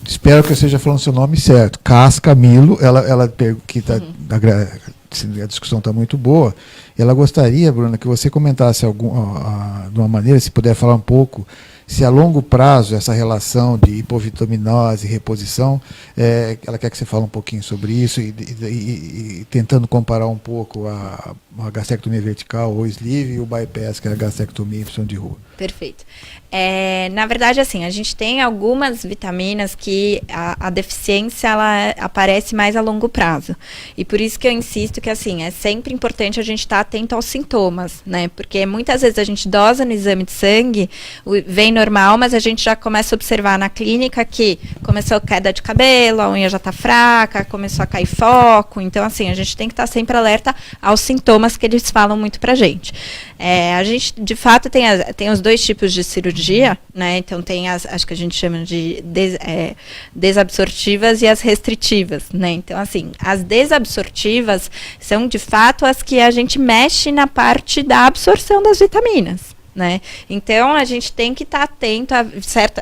Espero que eu esteja falando o seu nome certo. Casca Milo, ela que está... A discussão está muito boa. Ela gostaria, Bruna, que você comentasse de uma maneira, se puder falar um pouco, se a longo prazo essa relação de hipovitaminose e reposição, ela quer que você fale um pouquinho sobre isso e tentando comparar um pouco a gastrectomia vertical ou sleeve e o bypass, que é a gastrectomia Y de rua. Perfeito. Na verdade, assim, a gente tem algumas vitaminas que a deficiência ela aparece mais a longo prazo. E por isso que eu insisto que, assim, é sempre importante a gente estar atento aos sintomas, né? Porque muitas vezes a gente dosa no exame de sangue, vem normal, mas a gente já começa a observar na clínica que começou queda de cabelo, a unha já está fraca, começou a cair foco. Então, assim, a gente tem que estar sempre alerta aos sintomas que eles falam muito pra gente. A gente, de fato, tem os dois tipos de cirurgia, né? Então, tem acho que a gente chama de desabsortivas e as restritivas, né? Então, assim, as desabsortivas são, de fato, as que a gente mexe na parte da absorção das vitaminas, né? Então, a gente tem que estar atento a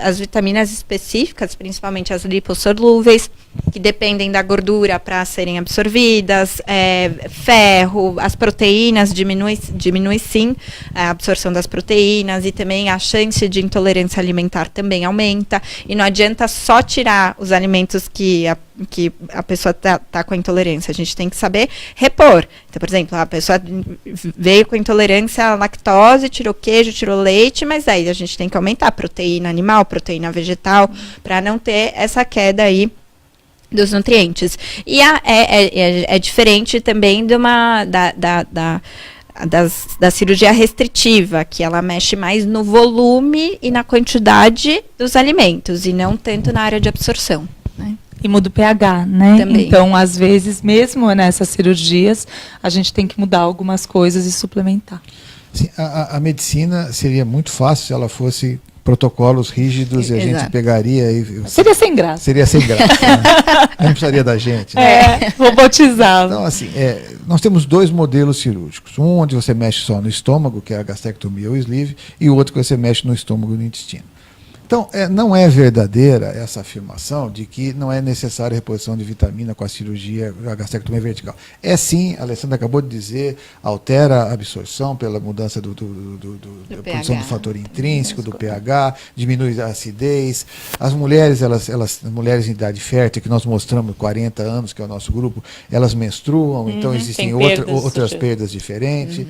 as vitaminas específicas, principalmente as lipossolúveis, que dependem da gordura para serem absorvidas, ferro, as proteínas, diminui sim a absorção das proteínas, e também a chance de intolerância alimentar também aumenta, e não adianta só tirar os alimentos que a pessoa tá com a intolerância, a gente tem que saber repor. Então, por exemplo, a pessoa veio com intolerância à lactose, tirou queijo, tirou leite, mas aí a gente tem que aumentar a proteína animal, proteína vegetal, para não ter essa queda aí dos nutrientes. E é diferente também da cirurgia restritiva, que ela mexe mais no volume e na quantidade dos alimentos, e não tanto na área de absorção, né? E muda o pH, né? Também. Então, às vezes, mesmo nessas cirurgias, a gente tem que mudar algumas coisas e suplementar. Sim, a medicina seria muito fácil se ela fosse protocolos rígidos, e a gente pegaria e... Seria sem graça. Seria sem graça. Né? Não precisaria da gente. Né? Robotizado. Então, assim, nós temos dois modelos cirúrgicos. Um onde você mexe só no estômago, que é a gastrectomia ou sleeve, e o outro que você mexe no estômago e no intestino. Então, não é verdadeira essa afirmação de que não é necessária reposição de vitamina com a cirurgia, a gastrectomia vertical. É sim, a Alessandra acabou de dizer, altera a absorção pela mudança da produção do fator intrínseco, do pH, diminui a acidez. As mulheres, mulheres em idade fértil, que nós mostramos 40 anos, que é o nosso grupo, elas menstruam, então existem outras perdas diferentes.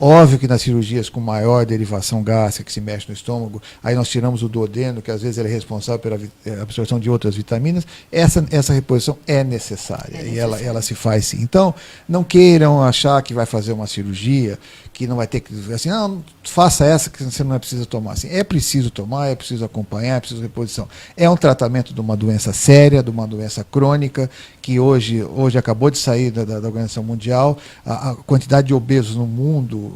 Óbvio que nas cirurgias com maior derivação gástrica, que se mexe no estômago, aí nós tiramos o duodeno, que às vezes ele é responsável pela absorção de outras vitaminas, essa reposição é necessária, e ela se faz sim. Então, não queiram achar que vai fazer uma cirurgia, que não vai ter que, assim, não, faça essa que você não precisa tomar. Assim, é preciso tomar, é preciso acompanhar, é preciso reposição. É um tratamento de uma doença séria, de uma doença crônica, que hoje acabou de sair da Organização Mundial, a quantidade de obesos no mundo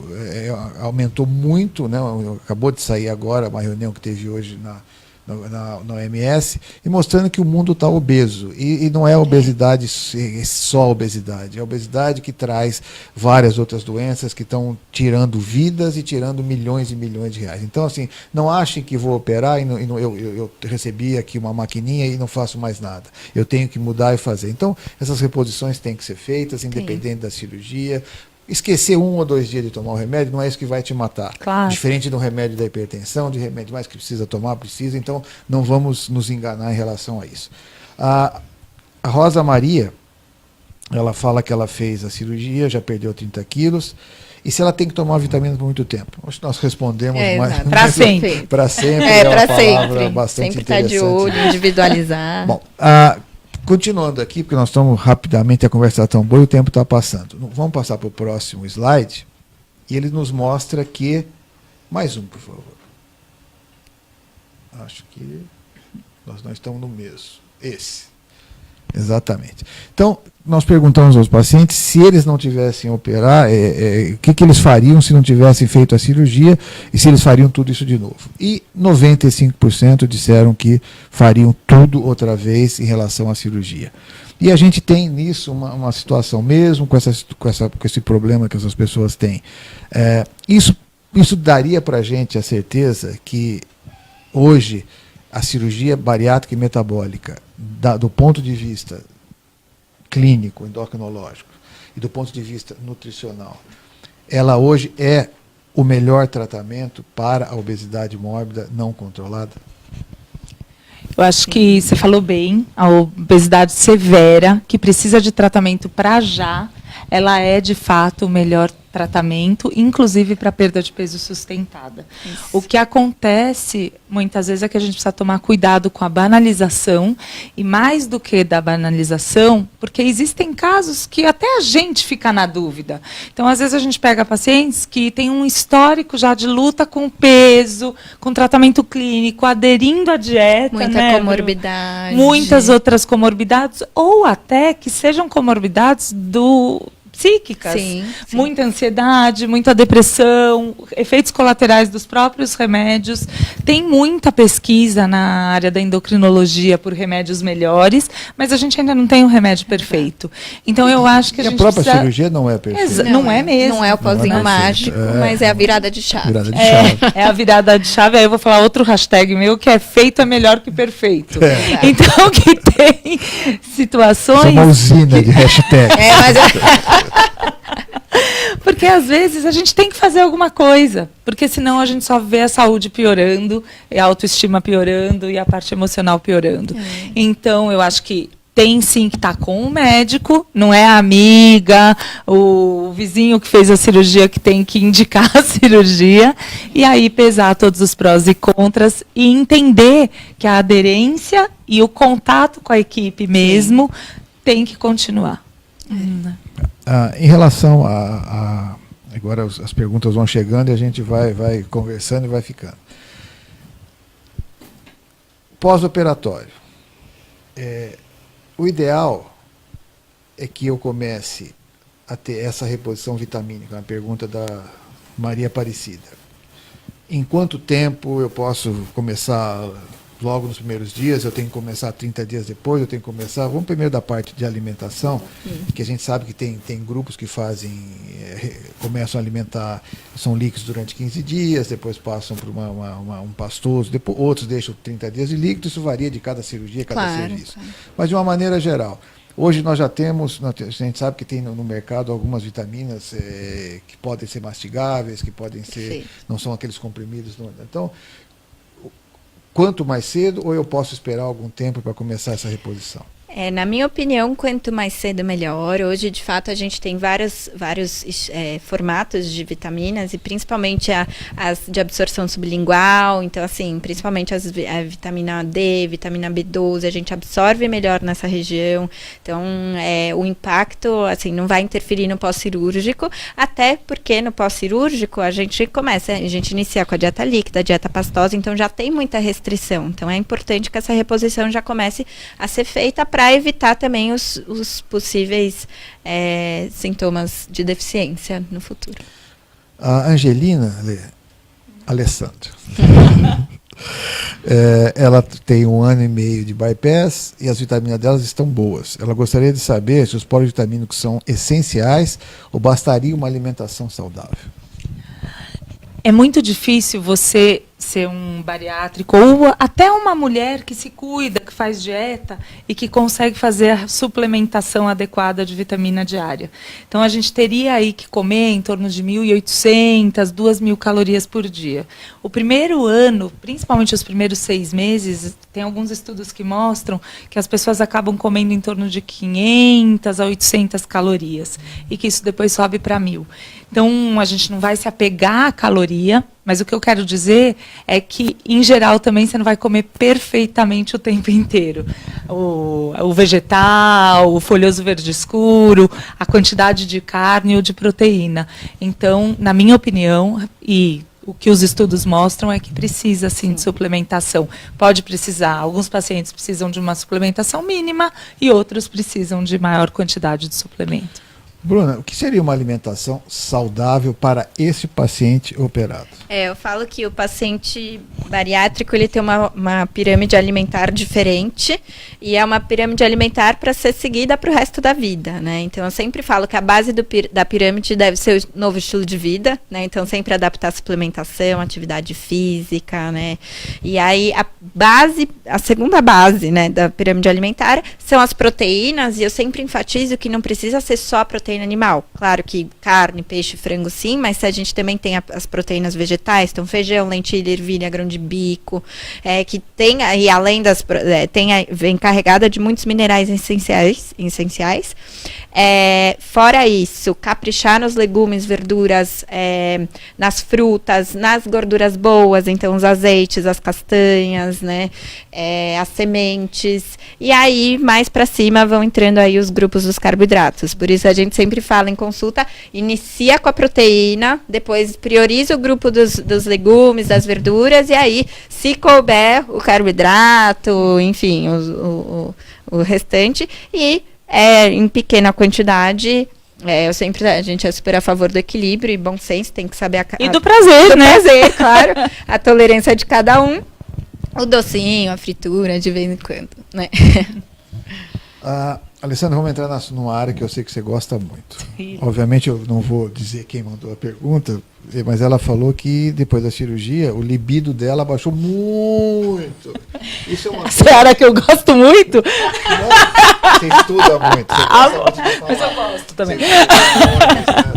aumentou muito, né? Acabou de sair agora uma reunião que teve hoje na OMS, e mostrando que o mundo está obeso. E não é a obesidade só a obesidade, é a obesidade que traz várias outras doenças que estão tirando vidas e tirando milhões e milhões de reais. Então, assim, não achem que vou operar eu recebi aqui uma maquininha e não faço mais nada. Eu tenho que mudar e fazer. Então, essas reposições têm que ser feitas, independente da cirurgia. Esquecer 1 ou 2 dias de tomar o remédio não é isso que vai te matar. Claro. Diferente do remédio da hipertensão, de remédio mais que precisa tomar, precisa. Então, não vamos nos enganar em relação a isso. A Rosa Maria, ela fala que ela fez a cirurgia, já perdeu 30 quilos. E se ela tem que tomar vitamina por muito tempo? Acho que nós respondemos para sempre. Para sempre. Para sempre. Bastante sempre está de olho, individualizar. Bom, continuando aqui, porque nós estamos rapidamente, a conversa está tão boa e o tempo está passando. Vamos passar para o próximo slide. E ele nos mostra que... Mais um, por favor. Acho que nós não estamos no mesmo. Esse. Exatamente. Então, nós perguntamos aos pacientes se eles não tivessem operar, o que eles fariam se não tivessem feito a cirurgia e se eles fariam tudo isso de novo. E 95% disseram que fariam tudo outra vez em relação à cirurgia. E a gente tem nisso uma situação, mesmo com esse problema que essas pessoas têm. Isso daria para a gente a certeza que hoje a cirurgia bariátrica e metabólica, do ponto de vista clínico, endocrinológico, e do ponto de vista nutricional, ela hoje é o melhor tratamento para a obesidade mórbida não controlada? Eu acho que você falou bem, a obesidade severa, que precisa de tratamento para já, ela é de fato o melhor tratamento, inclusive para perda de peso sustentada. Isso. O que acontece muitas vezes é que a gente precisa tomar cuidado com a banalização, e mais do que da banalização, porque existem casos que até a gente fica na dúvida. Então, às vezes a gente pega pacientes que têm um histórico já de luta com peso, com tratamento clínico, aderindo à dieta, muita comorbidade, muitas outras comorbidades, ou até que sejam comorbidades psíquicas, sim. Muita ansiedade, muita depressão, efeitos colaterais dos próprios remédios. Tem muita pesquisa na área da endocrinologia por remédios melhores, mas a gente ainda não tem um remédio perfeito. Então eu acho que a gente própria cirurgia não é perfeita. Não é mesmo. Não é o pozinho mágico, mas é a virada de chave. É a virada de chave. Aí eu vou falar outro hashtag meu, que é feito é melhor que perfeito. Então que tem situações... Isso é uma usina de hashtag. Porque às vezes a gente tem que fazer alguma coisa, porque senão a gente só vê a saúde piorando, a autoestima piorando e a parte emocional piorando. Então eu acho que tem sim que estar com o médico, não é a amiga, o vizinho que fez a cirurgia que tem que indicar a cirurgia, e aí pesar todos os prós e contras e entender que a aderência e o contato com a equipe mesmo tem que continuar. Em relação agora as perguntas vão chegando e a gente vai conversando e vai ficando. Pós-operatório. O ideal é que eu comece a ter essa reposição vitamínica, uma pergunta da Maria Aparecida. Em quanto tempo eu posso começar logo nos primeiros dias, eu tenho que começar 30 dias depois, eu tenho que começar... Vamos primeiro da parte de alimentação, que a gente sabe que tem grupos que fazem, começam a alimentar, são líquidos durante 15 dias, depois passam por um pastoso, depois, outros deixam 30 dias de líquido, isso varia de cada cirurgia, cada serviço. Claro. Mas de uma maneira geral, hoje nós já temos, a gente sabe que tem no mercado algumas vitaminas que podem ser mastigáveis, que podem ser, sim, não são aqueles comprimidos. Então, quanto mais cedo, ou eu posso esperar algum tempo para começar essa reposição? Na minha opinião, quanto mais cedo, melhor. Hoje, de fato, a gente tem vários formatos de vitaminas, e principalmente as de absorção sublingual. Então, assim, principalmente a vitamina D, vitamina B12, a gente absorve melhor nessa região. Então, o impacto, assim, não vai interferir no pós-cirúrgico, até porque no pós-cirúrgico a gente inicia com a dieta líquida, a dieta pastosa, então já tem muita restrição. Então, é importante que essa reposição já comece a ser feita para evitar também os possíveis sintomas de deficiência no futuro. A Angelina Alessandro, ela tem 1 ano e meio de bypass e as vitaminas delas estão boas. Ela gostaria de saber se os polivitamínicos são essenciais ou bastaria uma alimentação saudável. É muito difícil você ser um bariátrico ou até uma mulher que se cuida, que faz dieta e que consegue fazer a suplementação adequada de vitamina diária. Então, a gente teria aí que comer em torno de 1.800, 2.000 calorias por dia. O primeiro ano, principalmente os primeiros 6 meses, tem alguns estudos que mostram que as pessoas acabam comendo em torno de 500 a 800 calorias e que isso depois sobe para 1.000. Então, a gente não vai se apegar à caloria, mas o que eu quero dizer é que, em geral, também você não vai comer perfeitamente o tempo inteiro. O vegetal, o folhoso verde escuro, a quantidade de carne ou de proteína. Então, na minha opinião, e o que os estudos mostram é que precisa, sim, de suplementação. Pode precisar. Alguns pacientes precisam de uma suplementação mínima e outros precisam de maior quantidade de suplemento. Bruna, o que seria uma alimentação saudável para esse paciente operado? Eu falo que o paciente bariátrico ele tem uma pirâmide alimentar diferente e é uma pirâmide alimentar para ser seguida para o resto da vida, né? Então, eu sempre falo que a base da pirâmide deve ser o novo estilo de vida, né? Então, sempre adaptar a suplementação, atividade física, né? E aí, a segunda base, né, da pirâmide alimentar são as proteínas, e eu sempre enfatizo que não precisa ser só a proteína animal. Claro que carne, peixe, frango sim, mas se a gente também tem as proteínas vegetais, então feijão, lentilha, ervilha, grão de bico, que tem, e além das, vem carregada de muitos minerais essenciais. Fora isso, caprichar nos legumes, verduras, nas frutas, nas gorduras boas, então os azeites, as castanhas, né, as sementes, e aí mais para cima vão entrando aí os grupos dos carboidratos. Por isso a gente sempre fala em consulta, inicia com a proteína, depois prioriza o grupo dos legumes, das verduras, e aí, se couber, o carboidrato, enfim, o restante, e em pequena quantidade. A gente é super a favor do equilíbrio e bom senso, tem que saber e do prazer, né? Prazer, claro, a tolerância de cada um, o docinho, a fritura, de vez em quando, né? Alessandra, vamos entrar numa área que eu sei que você gosta muito. Obviamente eu não vou dizer quem mandou a pergunta, mas ela falou que depois da cirurgia o libido dela baixou muito. Isso é uma coisa... área que eu gosto muito? Não, você estuda muito. Você gosta muito de falar. Mas eu gosto também.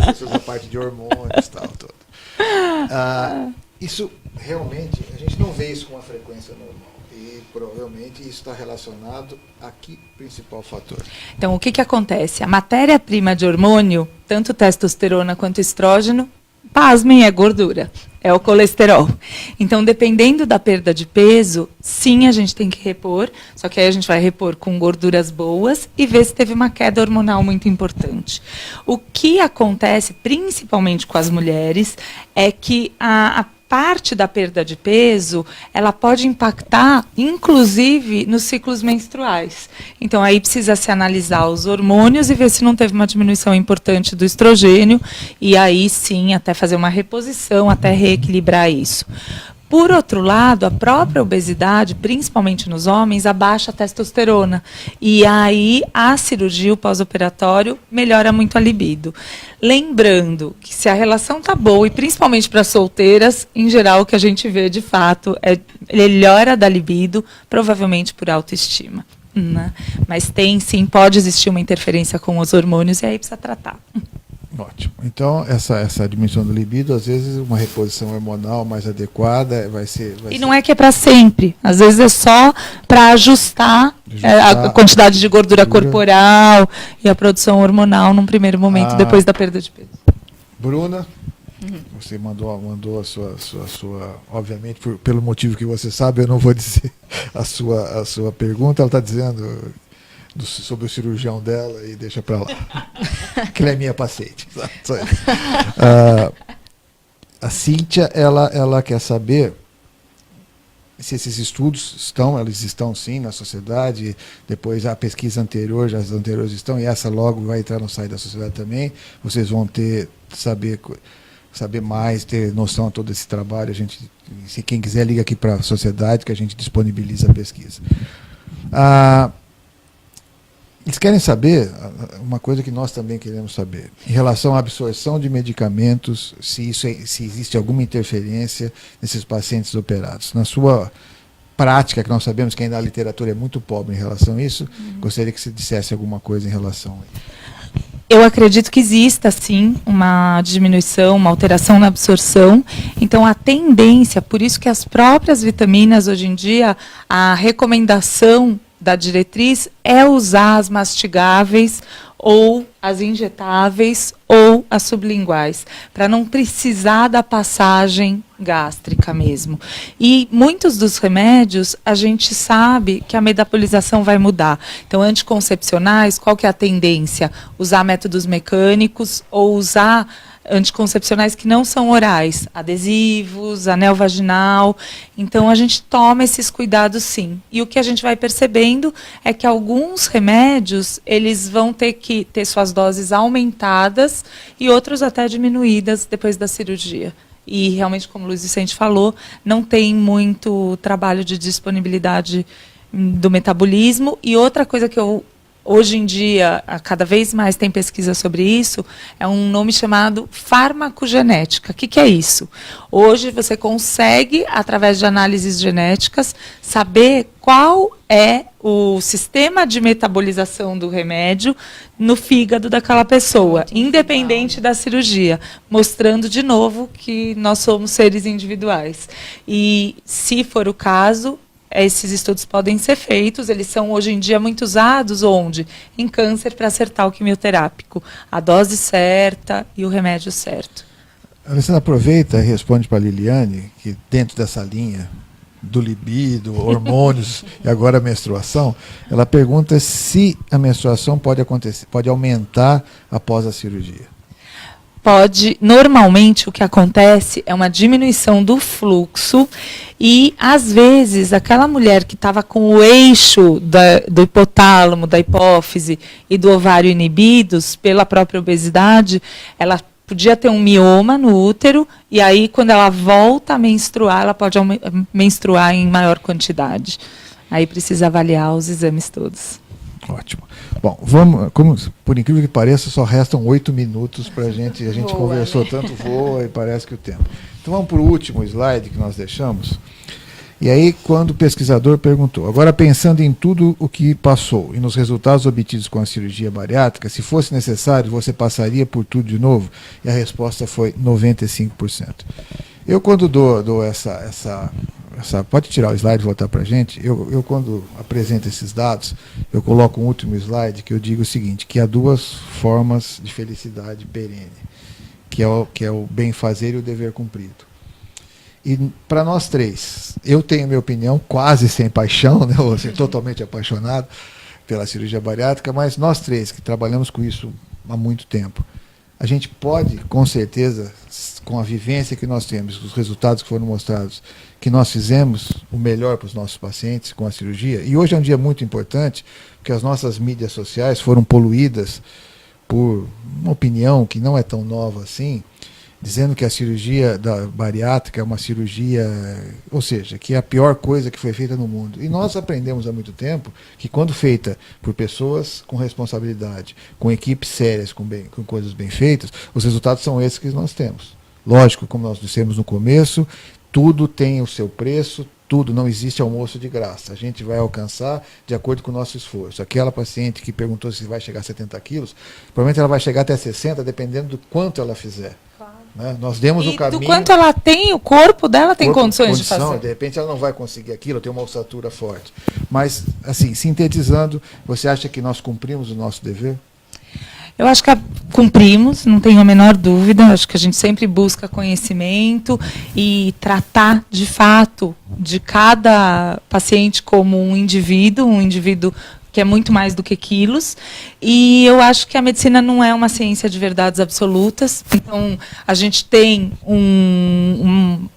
Você usa a parte de hormônios e tal. Isso realmente, a gente não vê isso com uma frequência normal. E provavelmente isso está relacionado a que principal fator? Então, o que acontece? A matéria-prima de hormônio, tanto testosterona quanto estrógeno, pasmem, é gordura, é o colesterol. Então, dependendo da perda de peso, sim, a gente tem que repor, só que aí a gente vai repor com gorduras boas e ver se teve uma queda hormonal muito importante. O que acontece, principalmente com as mulheres, é que a parte da perda de peso, ela pode impactar, inclusive, nos ciclos menstruais. Então, aí precisa se analisar os hormônios e ver se não teve uma diminuição importante do estrogênio, e aí sim, até fazer uma reposição, até reequilibrar isso. Por outro lado, a própria obesidade, principalmente nos homens, abaixa a testosterona. E aí a cirurgia, o pós-operatório, melhora muito a libido. Lembrando que se a relação está boa, e principalmente para solteiras, em geral o que a gente vê de fato é melhora da libido, provavelmente por autoestima. Né? Mas tem sim, pode existir uma interferência com os hormônios e aí precisa tratar. Ótimo. Então, essa diminuição do libido, às vezes uma reposição hormonal mais adequada vai ser... E não é que é para sempre. Às vezes é só para ajustar a quantidade de gordura corporal e a produção hormonal num primeiro momento, depois da perda de peso. Bruna, você mandou a sua obviamente, pelo motivo que você sabe, eu não vou dizer a sua pergunta, ela está dizendo... sobre o cirurgião dela e deixa para lá. Que ele é minha paciente. A Cíntia, ela quer saber se esses estudos eles estão sim na sociedade, depois a pesquisa anterior, já as anteriores estão, e essa logo vai entrar no site da sociedade também. Vocês vão saber mais, ter noção de todo esse trabalho. Se quem quiser, liga aqui para a sociedade que a gente disponibiliza a pesquisa. Eles querem saber uma coisa que nós também queremos saber, em relação à absorção de medicamentos, se existe alguma interferência nesses pacientes operados. Na sua prática, que nós sabemos que ainda a literatura é muito pobre em relação a isso, gostaria que você dissesse alguma coisa em relação a isso. Eu acredito que exista, sim, uma diminuição, uma alteração na absorção. Então, a tendência, por isso que as próprias vitaminas, hoje em dia, a recomendação da diretriz é usar as mastigáveis ou as injetáveis ou as sublinguais, para não precisar da passagem gástrica mesmo. E muitos dos remédios, a gente sabe que a metabolização vai mudar. Então, anticoncepcionais, qual que é a tendência? Usar métodos mecânicos ou usar anticoncepcionais que não são orais, adesivos, anel vaginal. Então, a gente toma esses cuidados, sim. E o que a gente vai percebendo é que alguns remédios, eles vão ter que ter suas doses aumentadas e outros até diminuídas depois da cirurgia. E, realmente, como o Luiz Vicente falou, não tem muito trabalho de disponibilidade do metabolismo. E outra coisa que hoje em dia, cada vez mais tem pesquisa sobre isso, é um nome chamado farmacogenética. O que é isso? Hoje você consegue, através de análises genéticas, saber qual é o sistema de metabolização do remédio no fígado daquela pessoa, independente da cirurgia, mostrando de novo que nós somos seres individuais. E, se for o caso, esses estudos podem ser feitos, eles são hoje em dia muito usados onde? Em câncer, para acertar o quimioterápico. A dose certa e o remédio certo. Alessandra, aproveita e responde para a Liliane, que dentro dessa linha do libido, hormônios e agora a menstruação, ela pergunta se a menstruação pode aumentar após a cirurgia. Normalmente o que acontece é uma diminuição do fluxo e, às vezes, aquela mulher que estava com o eixo do hipotálamo, da hipófise e do ovário inibidos pela própria obesidade, ela podia ter um mioma no útero e aí, quando ela volta a menstruar, ela pode menstruar em maior quantidade. Aí precisa avaliar os exames todos. Ótimo. Bom, por incrível que pareça, só restam 8 minutos para a gente conversou, né? Tanto voa e parece que o tempo. Então vamos para o último slide que nós deixamos. E aí, quando o pesquisador perguntou, agora pensando em tudo o que passou e nos resultados obtidos com a cirurgia bariátrica, se fosse necessário, você passaria por tudo de novo? E a resposta foi 95%. Eu, quando dou essa pode tirar o slide e voltar para a gente. Eu, quando apresento esses dados, eu coloco um último slide que eu digo o seguinte, que há duas formas de felicidade perene, que é o bem fazer e o dever cumprido. E para nós três, eu tenho minha opinião quase sem paixão, né, ou assim, totalmente apaixonado pela cirurgia bariátrica, mas nós três que trabalhamos com isso há muito tempo, a gente pode, com certeza, com a vivência que nós temos, os resultados que foram mostrados, que nós fizemos o melhor para os nossos pacientes com a cirurgia. E hoje é um dia muito importante, porque as nossas mídias sociais foram poluídas por uma opinião que não é tão nova assim, dizendo que a cirurgia da bariátrica é uma cirurgia, ou seja, que é a pior coisa que foi feita no mundo. E nós aprendemos há muito tempo que quando feita por pessoas com responsabilidade, com equipes sérias, com coisas bem feitas, os resultados são esses que nós temos. Lógico, como nós dissemos no começo, tudo tem o seu preço, tudo, não existe almoço de graça. A gente vai alcançar de acordo com o nosso esforço. Aquela paciente que perguntou se vai chegar a 70 quilos, provavelmente ela vai chegar até 60, dependendo do quanto ela fizer. Claro. Né? Nós demos o caminho. Do quanto ela tem, o corpo dela tem condições de fazer. De repente ela não vai conseguir aquilo, tem uma ossatura forte. Mas, assim, sintetizando, você acha que nós cumprimos o nosso dever? Eu acho que cumprimos, não tenho a menor dúvida. Acho que a gente sempre busca conhecimento e tratar, de fato, de cada paciente como um indivíduo que é muito mais do que quilos. E eu acho que a medicina não é uma ciência de verdades absolutas. Então, a gente tem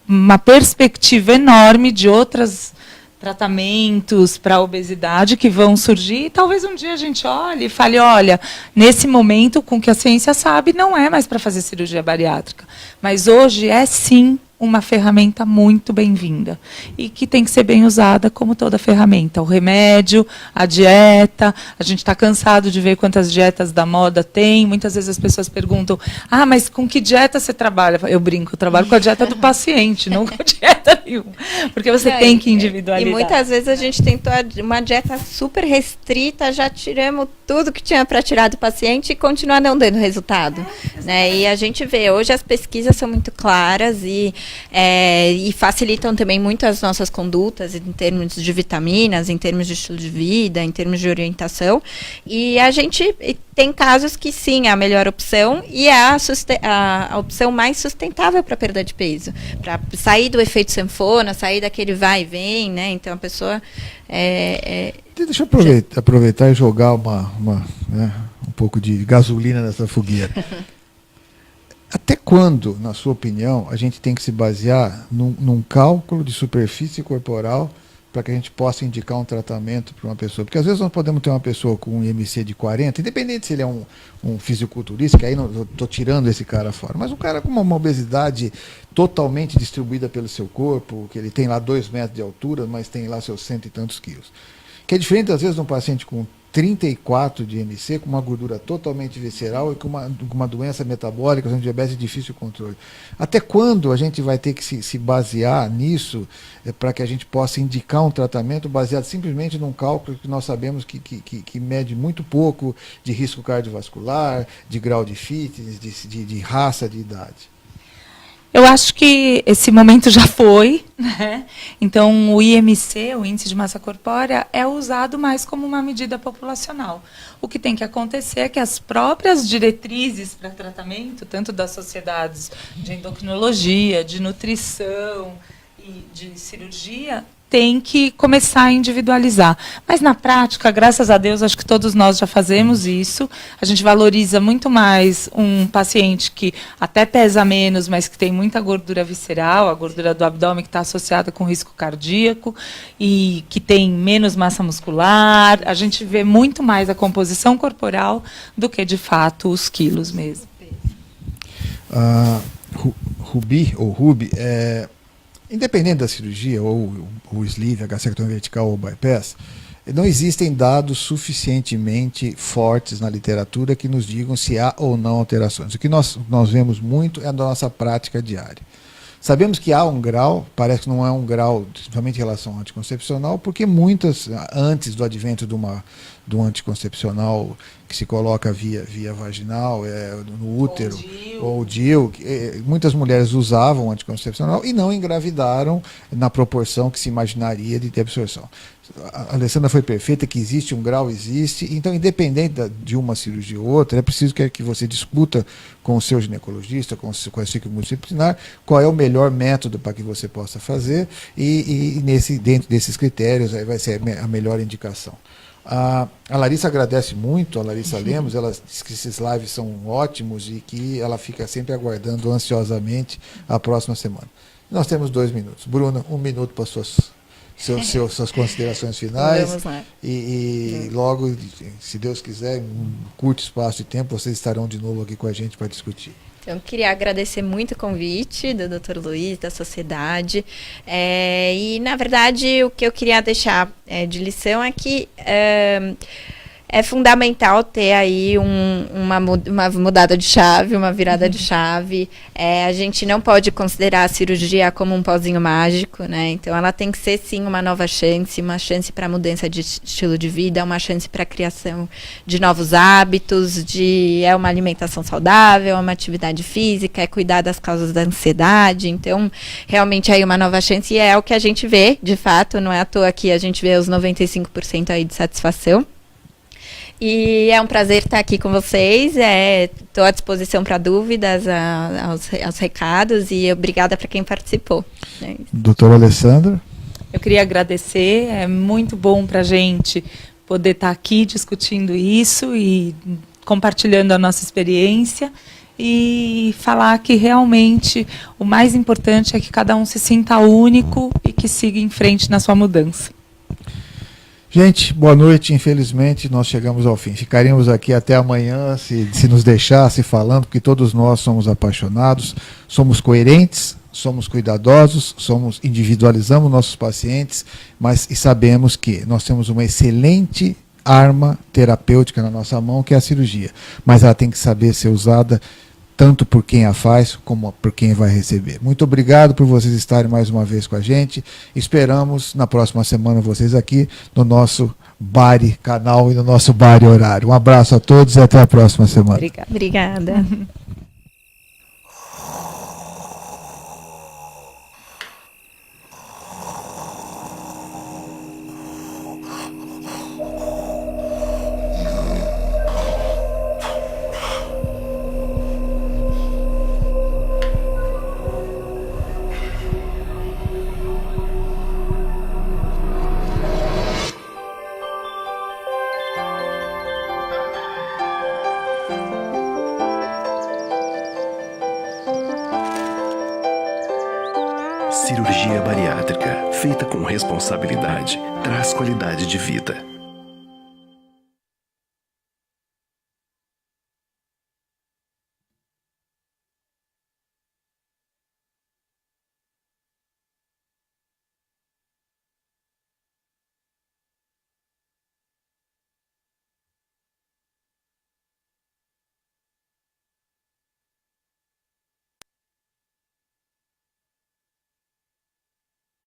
uma perspectiva enorme de outras tratamentos para a obesidade que vão surgir, e talvez um dia a gente olhe e fale, olha, nesse momento, com o que a ciência sabe, não é mais para fazer cirurgia bariátrica. Mas hoje é sim uma ferramenta muito bem-vinda e que tem que ser bem usada como toda ferramenta. O remédio, a dieta, a gente está cansado de ver quantas dietas da moda tem. Muitas vezes as pessoas perguntam, mas com que dieta você trabalha? Eu brinco, eu trabalho com a dieta do paciente, não com a dieta nenhuma, porque você tem que individualizar. E muitas vezes a gente tentou uma dieta super restrita, já tiramos tudo que tinha para tirar do paciente e continua não dando resultado. Né? E a gente vê, hoje as pesquisas são muito claras e facilitam também muito as nossas condutas em termos de vitaminas, em termos de estilo de vida, em termos de orientação. E a gente tem casos que sim, é a melhor opção e é a opção mais sustentável para perda de peso. Para sair do efeito sanfona, sair daquele vai e vem, né? Então a pessoa... Deixa eu aproveitar e jogar um pouco de gasolina nessa fogueira. Até quando, na sua opinião, a gente tem que se basear num cálculo de superfície corporal para que a gente possa indicar um tratamento para uma pessoa? Porque às vezes nós podemos ter uma pessoa com um IMC de 40, independente se ele é um fisiculturista, que aí não estou tirando esse cara fora, mas um cara com uma obesidade totalmente distribuída pelo seu corpo, que ele tem lá 2 metros de altura, mas tem lá seus 100 e tantos quilos. Que é diferente, às vezes, de um paciente com 34 de IMC, com uma gordura totalmente visceral e com uma doença metabólica, um diabetes de difícil controle. Até quando a gente vai ter que se basear nisso para que a gente possa indicar um tratamento baseado simplesmente num cálculo que nós sabemos que mede muito pouco de risco cardiovascular, de grau de fitness, de raça, de idade? Eu acho que esse momento já foi, né? Então o IMC, o Índice de Massa Corpórea, é usado mais como uma medida populacional. O que tem que acontecer é que as próprias diretrizes para tratamento, tanto das sociedades de endocrinologia, de nutrição e de cirurgia, tem que começar a individualizar. Mas, na prática, graças a Deus, acho que todos nós já fazemos isso. A gente valoriza muito mais um paciente que até pesa menos, mas que tem muita gordura visceral, a gordura do abdômen que está associada com risco cardíaco e que tem menos massa muscular. A gente vê muito mais a composição corporal do que, de fato, os quilos mesmo. Ruby, independente da cirurgia, ou o sleeve, a gastrectomia vertical ou o bypass, não existem dados suficientemente fortes na literatura que nos digam se há ou não alterações. O que nós vemos muito é a nossa prática diária. Sabemos que há um grau, parece que não é um grau, principalmente em relação ao anticoncepcional, porque muitas, antes do advento de um anticoncepcional que se coloca via vaginal, no útero, ou DIU, muitas mulheres usavam anticoncepcional e não engravidaram na proporção que se imaginaria de absorção. A Alessandra foi perfeita, que existe um grau, existe. Então, independente de uma cirurgia ou outra, é preciso que você discuta com o seu ginecologista, com a equipe multidisciplinar, qual é o melhor método para que você possa fazer e dentro desses critérios aí vai ser a melhor indicação. A Larissa agradece muito, a Larissa Lemos, ela diz que esses lives são ótimos e que ela fica sempre aguardando ansiosamente a próxima semana. Nós temos 2 minutos. Bruna, 1 minuto para suas considerações finais. Vamos lá. E logo, se Deus quiser, em um curto espaço de tempo, vocês estarão de novo aqui com a gente para discutir. Então, eu queria agradecer muito o convite do Dr. Luiz, da sociedade. E, na verdade, o que eu queria deixar de lição é que é fundamental ter aí uma mudada de chave, uma virada de chave. A gente não pode considerar a cirurgia como um pozinho mágico, né? Então, ela tem que ser, sim, uma nova chance, uma chance para mudança de estilo de vida, uma chance para a criação de novos hábitos, é uma alimentação saudável, é uma atividade física, é cuidar das causas da ansiedade. Então, realmente, aí uma nova chance, e é o que a gente vê, de fato, não é à toa que a gente vê os 95% aí de satisfação. E é um prazer estar aqui com vocês. Estou à disposição para dúvidas, aos recados, e obrigada para quem participou. Doutora Alessandra? Eu queria agradecer, é muito bom para a gente poder estar aqui discutindo isso e compartilhando a nossa experiência e falar que realmente o mais importante é que cada um se sinta único e que siga em frente na sua mudança. Gente, boa noite. Infelizmente, nós chegamos ao fim. Ficaríamos aqui até amanhã, se nos deixasse falando, porque todos nós somos apaixonados, somos coerentes, somos cuidadosos, individualizamos nossos pacientes, e sabemos que nós temos uma excelente arma terapêutica na nossa mão, que é a cirurgia. Mas ela tem que saber ser usada tanto por quem a faz, como por quem vai receber. Muito obrigado por vocês estarem mais uma vez com a gente. Esperamos na próxima semana vocês aqui no nosso Bari canal e no nosso Bari horário. Um abraço a todos e até a próxima semana. Obrigada. Cirurgia bariátrica, feita com responsabilidade, traz qualidade de vida.